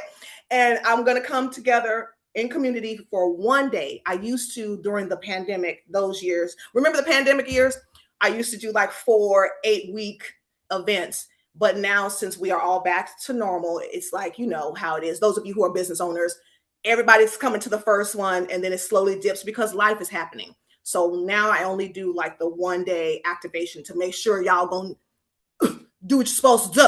And I'm going to come together in community for one day. I used to, during the pandemic, those years, remember the pandemic years? I used to do like 4-8 week events. But now, since we are all back to normal, it's like, you know how it is. Those of you who are business owners, everybody's coming to the first one and then it slowly dips because life is happening. So now I only do like the 1 day activation to make sure y'all gonna do what you're supposed to do.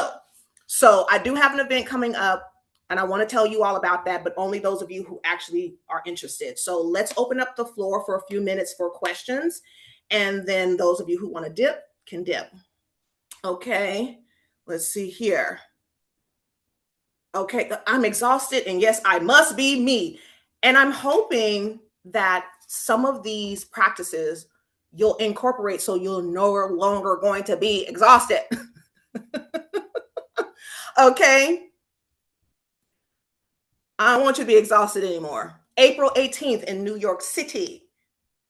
So I do have an event coming up and I want to tell you all about that, but only those of you who actually are interested. So let's open up the floor for a few minutes for questions. And then those of you who want to dip can dip. Okay, let's see here. Okay, I'm exhausted. And yes, I must be me. And I'm hoping that some of these practices you'll incorporate so you're no longer going to be exhausted. Okay. I don't want you to be exhausted anymore. April 18th in New York City.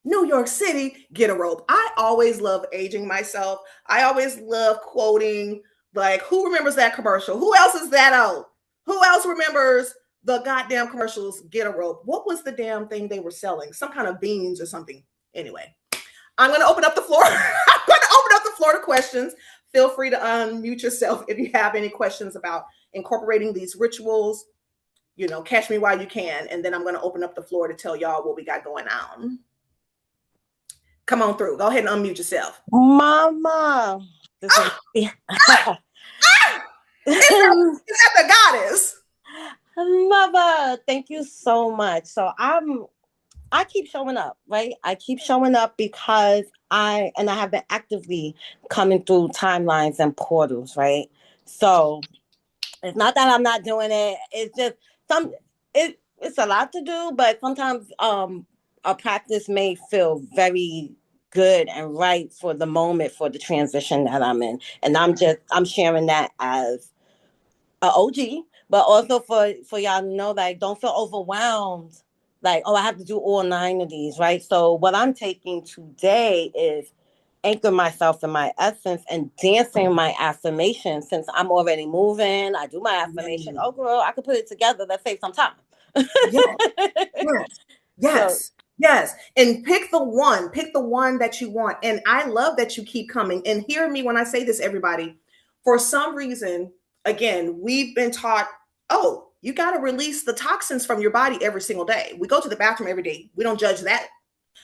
New York City, get a rope. I always love aging myself. I always love quoting, like, who remembers that commercial? Who else is that old? Who else remembers the goddamn commercials, get a rope? What was the damn thing they were selling? Some kind of beans or something. Anyway, I'm going to open up the floor. I'm going to open up the floor to questions. Feel free to unmute yourself if you have any questions about incorporating these rituals. Catch me while you can. And then I'm going to open up the floor to tell y'all what we got going on. Come on through. Go ahead and unmute yourself. Mama. Is that the goddess? Mother, thank you so much. So I keep showing up, right? I keep showing up because I have been actively coming through timelines and portals, right? So it's not that I'm not doing it. It's just it's a lot to do, but sometimes a practice may feel very good and right for the moment, for the transition that I'm in. And I'm sharing that as an OG, but also for y'all to know that don't feel overwhelmed. Like, oh, I have to do all 9 of these, right? So what I'm taking today is anchor myself in my essence and dancing my affirmation. Since I'm already moving, I do my affirmation. Oh, girl, I could put it together. Let's save some time. Yes. Yes. And pick the one that you want. And I love that you keep coming. And hear me when I say this, everybody. For some reason, again, we've been taught, oh, you got to release the toxins from your body every single day. We go to the bathroom every day. We don't judge that,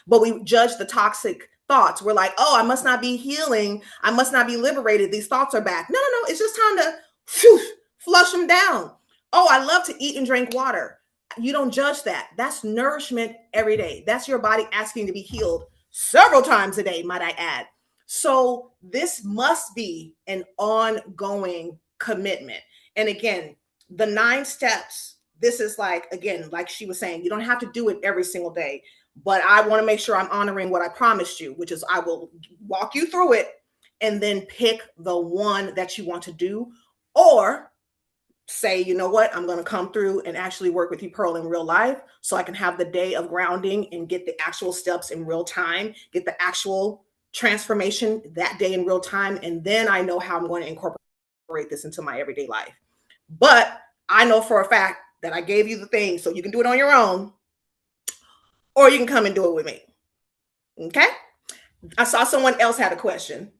but we judge the toxic thoughts. We're like, oh, I must not be healing. I must not be liberated. These thoughts are back. No. It's just time to flush them down. Oh, I love to eat and drink water. You don't judge that. That's nourishment every day. That's your body asking to be healed several times a day, might I add. So this must be an ongoing commitment. And again, the 9 steps, this is like, again, like she was saying, you don't have to do it every single day, but I want to make sure I'm honoring what I promised you, which is I will walk you through it and then pick the one that you want to do, or say, you know what, I'm going to come through and actually work with you, Perle, in real life, so I can have the day of grounding and get the actual steps in real time, get the actual transformation that day in real time. And then I know how I'm going to incorporate this into my everyday life. But I know for a fact that I gave you the thing so you can do it on your own, or you can come and do it with me. Okay? I saw someone else had a question.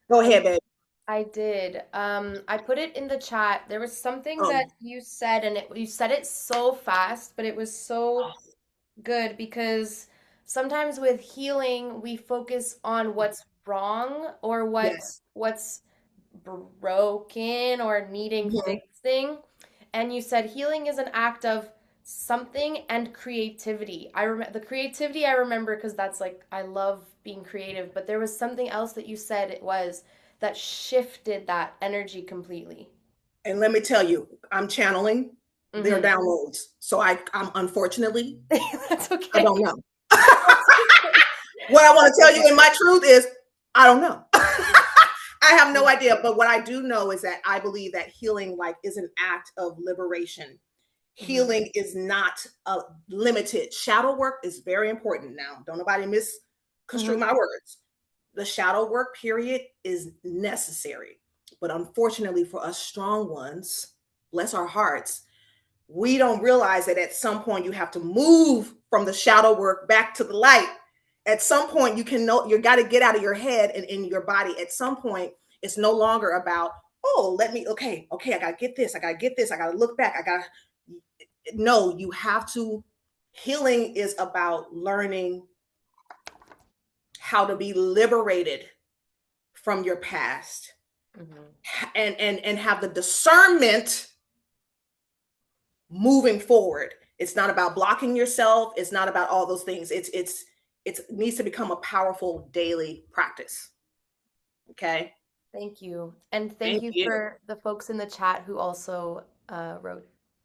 Go ahead, babe. I did. I put it in the chat. There was something that you said, and you said it so fast, but it was so good, because sometimes with healing, we focus on what's wrong or what's broken or needing fixing. And you said healing is an act of something and creativity. I remember the creativity, I remember, because that's like, I love being creative, but there was something else that you said it was that shifted that energy completely. And let me tell you, I'm channeling their downloads. So I'm unfortunately, that's okay. I don't know. What I want to tell you in my truth is, I don't know. I have no idea. But what I do know is that I believe that healing, like, is an act of liberation. Healing is not limited. Shadow work is very important. Now, don't nobody misconstrue my words. The shadow work period is necessary. But unfortunately for us strong ones, bless our hearts, we don't realize that at some point you have to move from the shadow work back to the light. At some point, you got to get out of your head and in your body. At some point, it's no longer about, oh, okay, I got to get this. I got to look back. No, you have to. Healing is about learning how to be liberated from your past and have the discernment moving forward. It's not about blocking yourself. It's not about all those things. It needs to become a powerful daily practice. Okay. Thank you. And thank you for the folks in the chat who also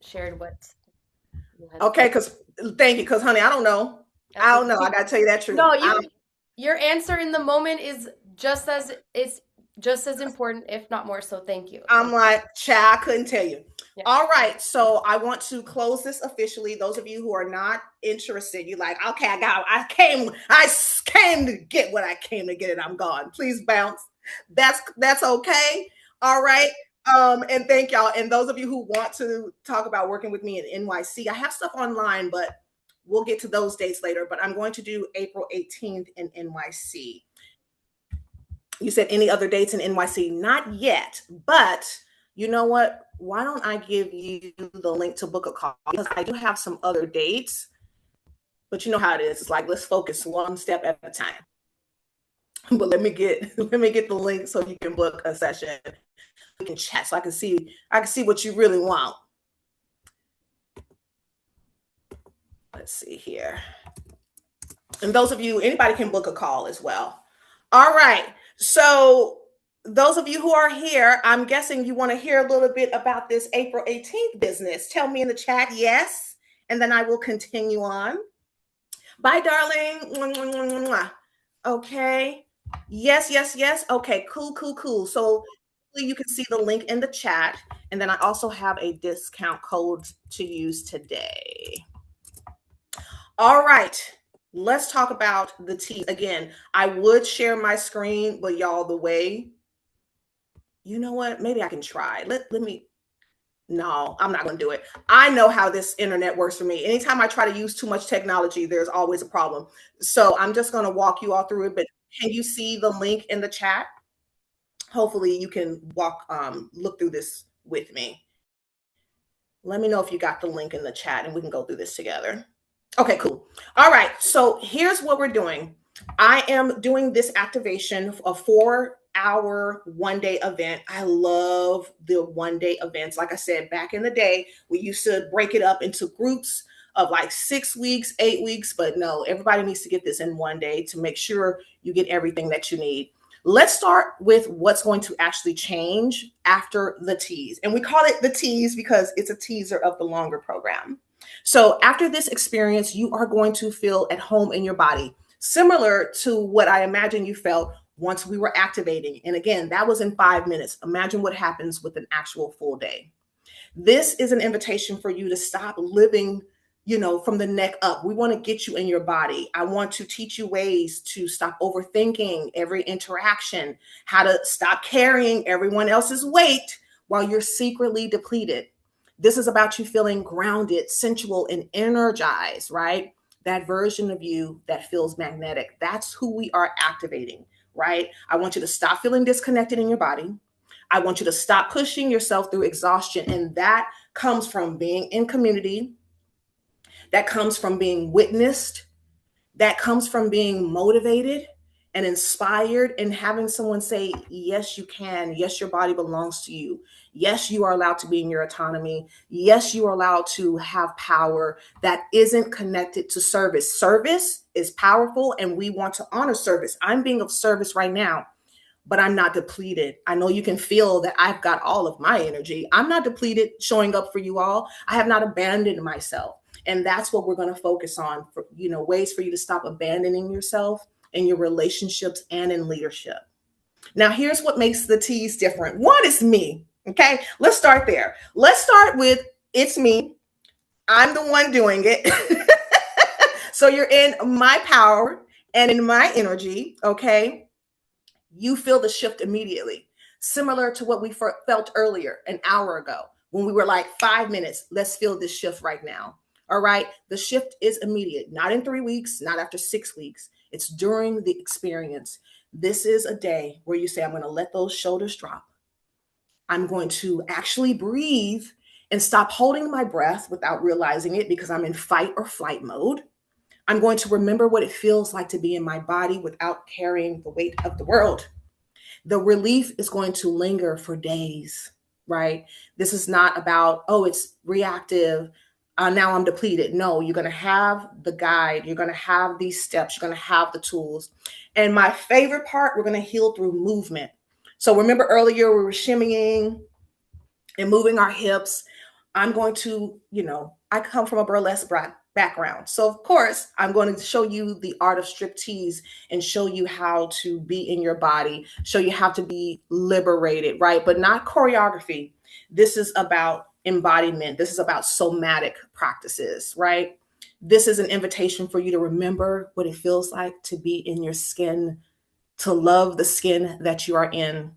shared what. Okay. Thank you. Cause honey, I don't know. I don't know. I got to tell you that truth. No, your answer in the moment is just as important, if not more so. Thank you. I'm like, child, I couldn't tell you. Yeah. All right. So I want to close this officially. Those of you who are not interested, you're like, okay, I came to get what I came to get, and I'm gone. Please bounce. That's okay. All right. And thank y'all. And those of you who want to talk about working with me in NYC, I have stuff online, but we'll get to those dates later. But I'm going to do April 18th in NYC. You said any other dates in NYC? Not yet, but you know what? Why don't I give you the link to book a call? Because I do have some other dates, but you know how it is. It's like, let's focus one step at a time. But let me get the link so you can book a session. We can chat so I can see what you really want. Let's see here. And those of you, anybody can book a call as well. All right. So those of you who are here, I'm guessing you want to hear a little bit about this April 18th business. Tell me in the chat, yes, and then I will continue on. Bye, darling. Okay. Yes. Okay, cool. So you can see the link in the chat, and then I also have a discount code to use today. All right. Let's talk about the tease. Again, I would share my screen, but y'all, the way, you know what? Maybe I can try. No, I'm not going to do it. I know how this internet works for me. Anytime I try to use too much technology, there's always a problem. So I'm just going to walk you all through it. But can you see the link in the chat? Hopefully you can look through this with me. Let me know if you got the link in the chat and we can go through this together. Okay, cool. All right. So here's what we're doing. I am doing this activation of 4 our one-day event. I love the one-day events. Like I said, back in the day, we used to break it up into groups of like 6 weeks, 8 weeks, but no, everybody needs to get this in one day to make sure you get everything that you need. Let's start with what's going to actually change after the tease. And we call it the tease because it's a teaser of the longer program. So after this experience, you are going to feel at home in your body, similar to what I imagine you felt once we were activating. And again, that was in 5 minutes. Imagine what happens with an actual full day. This is an invitation for you to stop living, from the neck up. We want to get you in your body. I want to teach you ways to stop overthinking every interaction, how to stop carrying everyone else's weight while you're secretly depleted. This is about you feeling grounded, sensual, and energized, right? That version of you that feels magnetic. That's who we are activating, right? I want you to stop feeling disconnected in your body. I want you to stop pushing yourself through exhaustion. And that comes from being in community. That comes from being witnessed. That comes from being motivated and inspired and having someone say, yes, you can. Yes, your body belongs to you. Yes, you are allowed to be in your autonomy. Yes, you are allowed to have power that isn't connected to service. Service is powerful and we want to honor service. I'm being of service right now, but I'm not depleted. I know you can feel that I've got all of my energy. I'm not depleted showing up for you all. I have not abandoned myself. And that's what we're going to focus on, for, ways for you to stop abandoning yourself in your relationships and in leadership. Now, here's what makes the tease different. One is me. Okay, let's start there. Let's start with it's me. I'm the one doing it. So you're in my power and in my energy. Okay, you feel the shift immediately, similar to what we felt earlier, an hour ago, when we were like 5 minutes. Let's feel this shift right now. All right. The shift is immediate, not in 3 weeks, not after 6 weeks. It's during the experience. This is a day where you say, I'm going to let those shoulders drop. I'm going to actually breathe and stop holding my breath without realizing it because I'm in fight or flight mode. I'm going to remember what it feels like to be in my body without carrying the weight of the world. The relief is going to linger for days, right? This is not about, oh, it's reactive. Now I'm depleted. No, you're going to have the guide. You're going to have these steps. You're going to have the tools. And my favorite part, we're going to heal through movement. So remember earlier we were shimmying and moving our hips. I'm going to, I come from a burlesque background. So of course, I'm going to show you the art of striptease and show you how to be in your body, show you how to be liberated, right? But not choreography. This is about embodiment. This is about somatic practices, right? This is an invitation for you to remember what it feels like to be in your skin, to love the skin that you are in.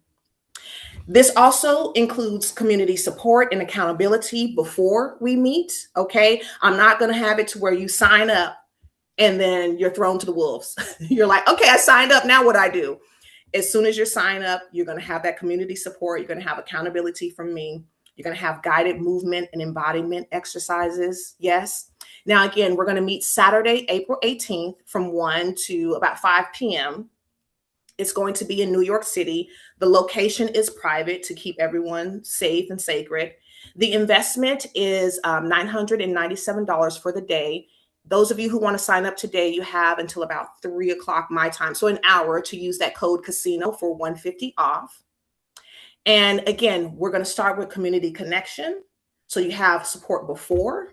This also includes community support and accountability before we meet. Okay. I'm not going to have it to where you sign up and then you're thrown to the wolves. You're like, okay, I signed up. Now what do I do? As soon as you sign up, you're going to have that community support. You're going to have accountability from me. You're going to have guided movement and embodiment exercises. Yes. Now, again, we're going to meet Saturday, April 18th from 1 to about 5 p.m. It's going to be in New York City. The location is private to keep everyone safe and sacred. The investment is $997 for the day. Those of you who want to sign up today, you have until about 3 o'clock my time, so an hour, to use that code casino for $150 off. And again, we're going to start with community connection. So you have support before.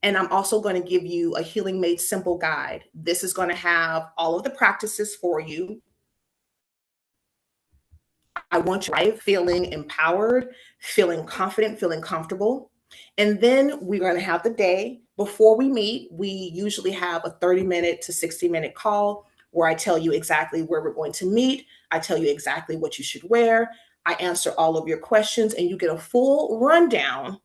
And I'm also going to give you a Healing Made Simple guide. This is going to have all of the practices for you. I want you feeling empowered, feeling confident, feeling comfortable. And then we're going to have the day. Before we meet, we usually have a 30-minute to 60-minute call where I tell you exactly where we're going to meet. I tell you exactly what you should wear. I answer all of your questions and you get a full rundown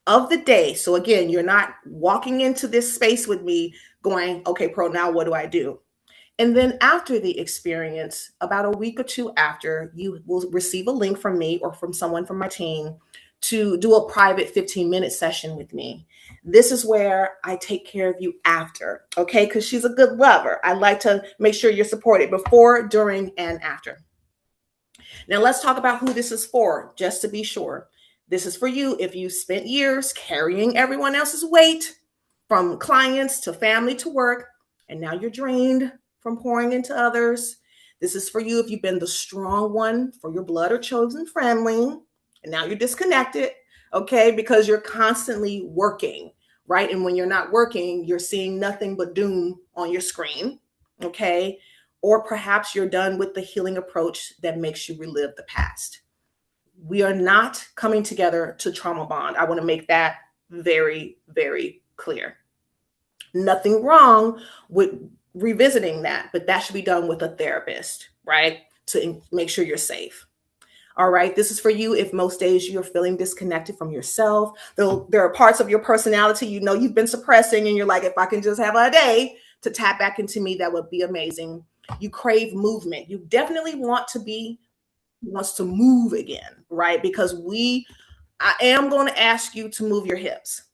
of the day. So again, you're not walking into this space with me going, okay, Perle, now what do I do? And then after the experience, about a week or two after, you will receive a link from me or from someone from my team to do a private 15-minute session with me. This is where I take care of you after, okay? Because she's a good lover. I like to make sure you're supported before, during, and after. Now let's talk about who this is for, just to be sure. This is for you if you spent years carrying everyone else's weight, from clients to family to work, and now you're drained from pouring into others. This is for you if you've been the strong one for your blood or chosen family, and now you're disconnected, okay, because you're constantly working, right? And when you're not working, you're seeing nothing but doom on your screen, okay? Or perhaps you're done with the healing approach that makes you relive the past. We are not coming together to trauma bond. I want to make that very, very clear. Nothing wrong with revisiting that, but that should be done with a therapist, right? To make sure you're safe. All right, this is for you if most days you're feeling disconnected from yourself. Though there are parts of your personality you know you've been suppressing, and you're like, if I can just have a day to tap back into me, that would be amazing. You crave movement. You definitely wants to move again, right? Because I am going to ask you to move your hips.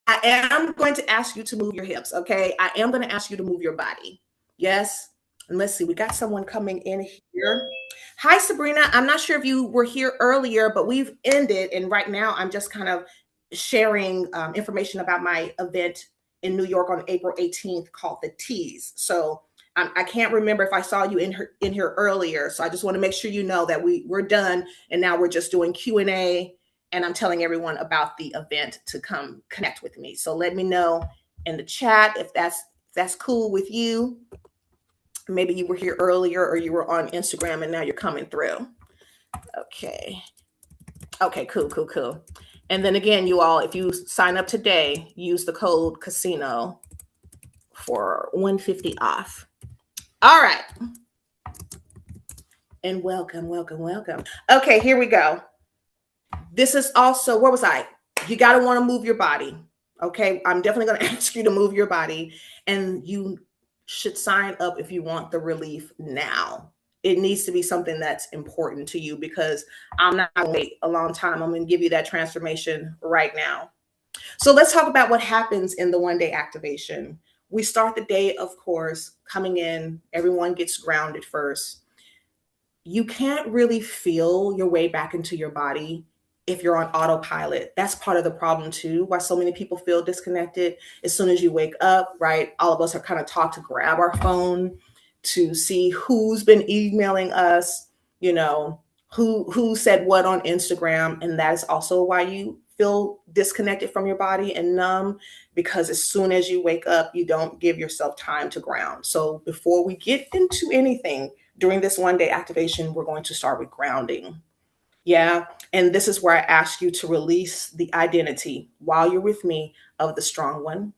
I am going to ask you to move your hips, okay? I am going to ask you to move your body. Yes. And let's see, we got someone coming in here. Hi, Sabrina. I'm not sure if you were here earlier, but we've ended. And right now, I'm just kind of sharing information about my event in New York on April 18th called the Tease. So I can't remember if I saw you in here earlier. So I just want to make sure you know that we're done. And now we're just doing Q&A. And I'm telling everyone about the event to come connect with me. So let me know in the chat if that's cool with you. Maybe you were here earlier or you were on Instagram and now you're coming through. Okay. Okay, cool. And then again, you all, if you sign up today, use the code casino for $150 off. All right. And welcome. Okay, here we go. This is also, where was I? You got to want to move your body. Okay. I'm definitely going to ask you to move your body, and you should sign up if you want the relief now. It needs to be something that's important to you, because I'm not going to wait a long time. I'm going to give you that transformation right now. So let's talk about what happens in the one day activation. We start the day, of course, coming in. Everyone gets grounded first. You can't really feel your way back into your body if you're on autopilot. That's part of the problem too, why so many people feel disconnected. As soon as you wake up, right, all of us are kind of taught to grab our phone to see who's been emailing us, you know, who said what on Instagram. And that is also why you feel disconnected from your body and numb, because as soon as you wake up, you don't give yourself time to ground. So before we get into anything during this one day activation, we're going to start with grounding. Yeah. And this is where I ask you to release the identity while you're with me of the strong one,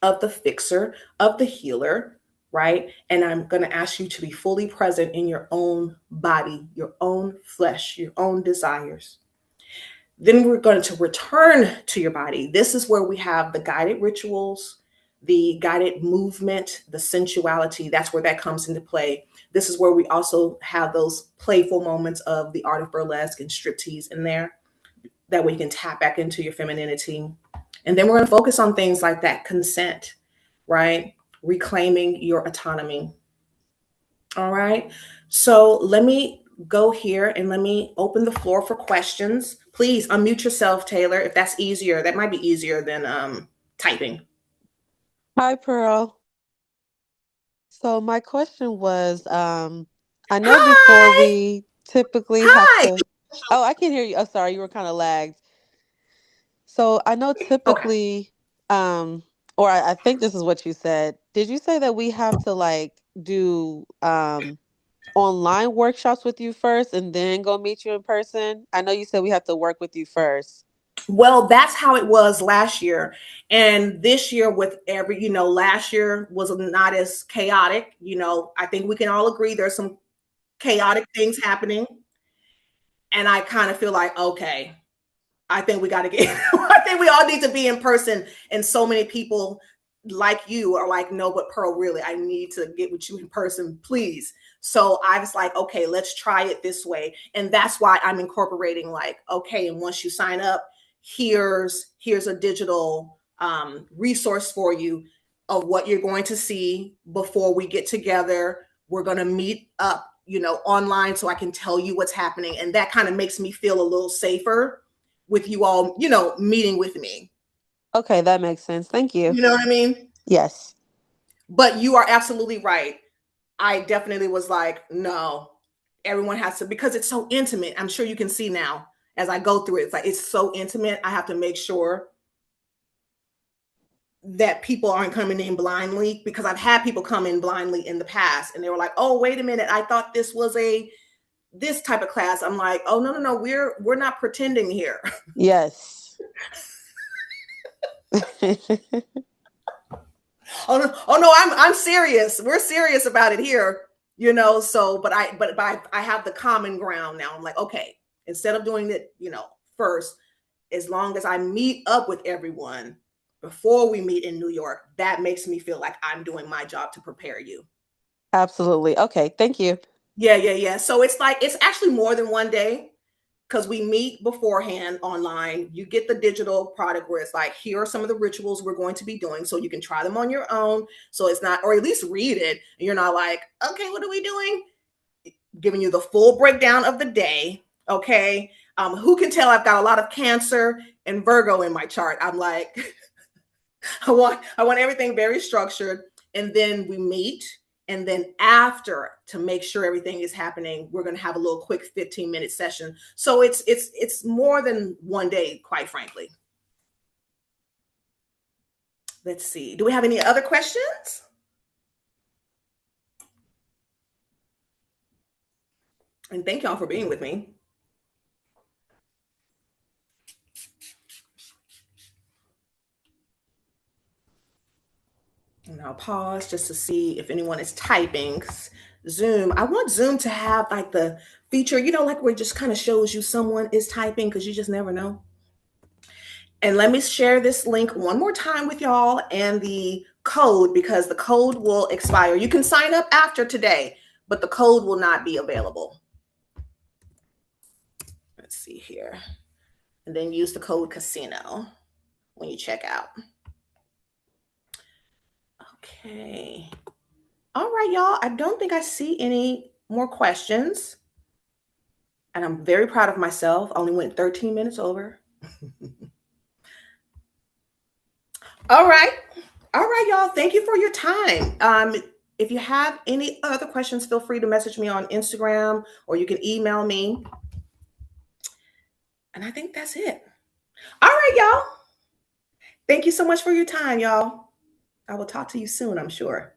of the fixer, of the healer, right? And I'm going to ask you to be fully present in your own body, your own flesh, your own desires. Then we're going to return to your body. This is where we have the guided rituals, the guided movement, the sensuality. That's where that comes into play. This is where we also have those playful moments of the art of burlesque and striptease in there. That way you can tap back into your femininity. And then we're going to focus on things like that consent, right? Reclaiming your autonomy. All right. So let me go here and let me open the floor for questions. Please unmute yourself, Taylor, if that's easier. That might be easier than typing. Hi, Perle. So my question was, I know before we typically have to. Oh, I can hear you. Oh, sorry, you were kind of lagged. So I know typically, or I think this is what you said. Did you say that we have to like do online workshops with you first and then go meet you in person? I know you said we have to work with you first. Well, that's how it was last year. And this year, with last year was not as chaotic. I think we can all agree there's some chaotic things happening. And I kind of feel like, okay, I think we got to get, I think we all need to be in person. And so many people like you are like, no, but Perle, really, I need to get with you in person, please. So I was like, okay, let's try it this way. And that's why I'm incorporating like, okay, and once you sign up, here's a digital resource for you. of what you're going to see before we get together. We're going to meet up, online, so I can tell you what's happening. And that kind of makes me feel a little safer with you all, meeting with me. Okay, that makes sense. Thank you. You know what I mean? Yes. But you are absolutely right. I definitely was like, no, everyone has to, because it's so intimate. I'm sure you can see now as I go through it. It's like, it's so intimate. I have to make sure that people aren't coming in blindly, because I've had people come in blindly in the past and they were like, oh, wait a minute, I thought this was this type of class. I'm like, oh, no, we're not pretending here. Yes. oh no, I'm serious. We're serious about it here, so but I have the common ground now. I'm like, okay, instead of doing it, first, as long as I meet up with everyone before we meet in New York, that makes me feel like I'm doing my job to prepare you. Absolutely. Okay, thank you. Yeah. So it's actually more than one day, because we meet beforehand online. You get the digital product where it's like, here are some of the rituals we're going to be doing, so you can try them on your own. So it's not, or at least read it, and you're not like, okay, what are we doing? Giving you the full breakdown of the day. Okay. Who can tell I've got a lot of Cancer and Virgo in my chart? I'm like, I want everything very structured. And then we meet. And then after, to make sure everything is happening, we're going to have a little quick 15-minute session. So it's more than one day, quite frankly. Let's see. Do we have any other questions? And thank y'all for being with me. And I'll pause just to see if anyone is typing. Zoom, I want Zoom to have like the feature, like where it just kind of shows you someone is typing, because you just never know. And let me share this link one more time with y'all, and the code, because the code will expire. You can sign up after today, but the code will not be available. Let's see here. And then use the code casino when you check out. Okay. All right, y'all. I don't think I see any more questions. And I'm very proud of myself. I only went 13 minutes over. All right, y'all. Thank you for your time. If you have any other questions, feel free to message me on Instagram, or you can email me. And I think that's it. All right, y'all. Thank you so much for your time, y'all. I will talk to you soon, I'm sure.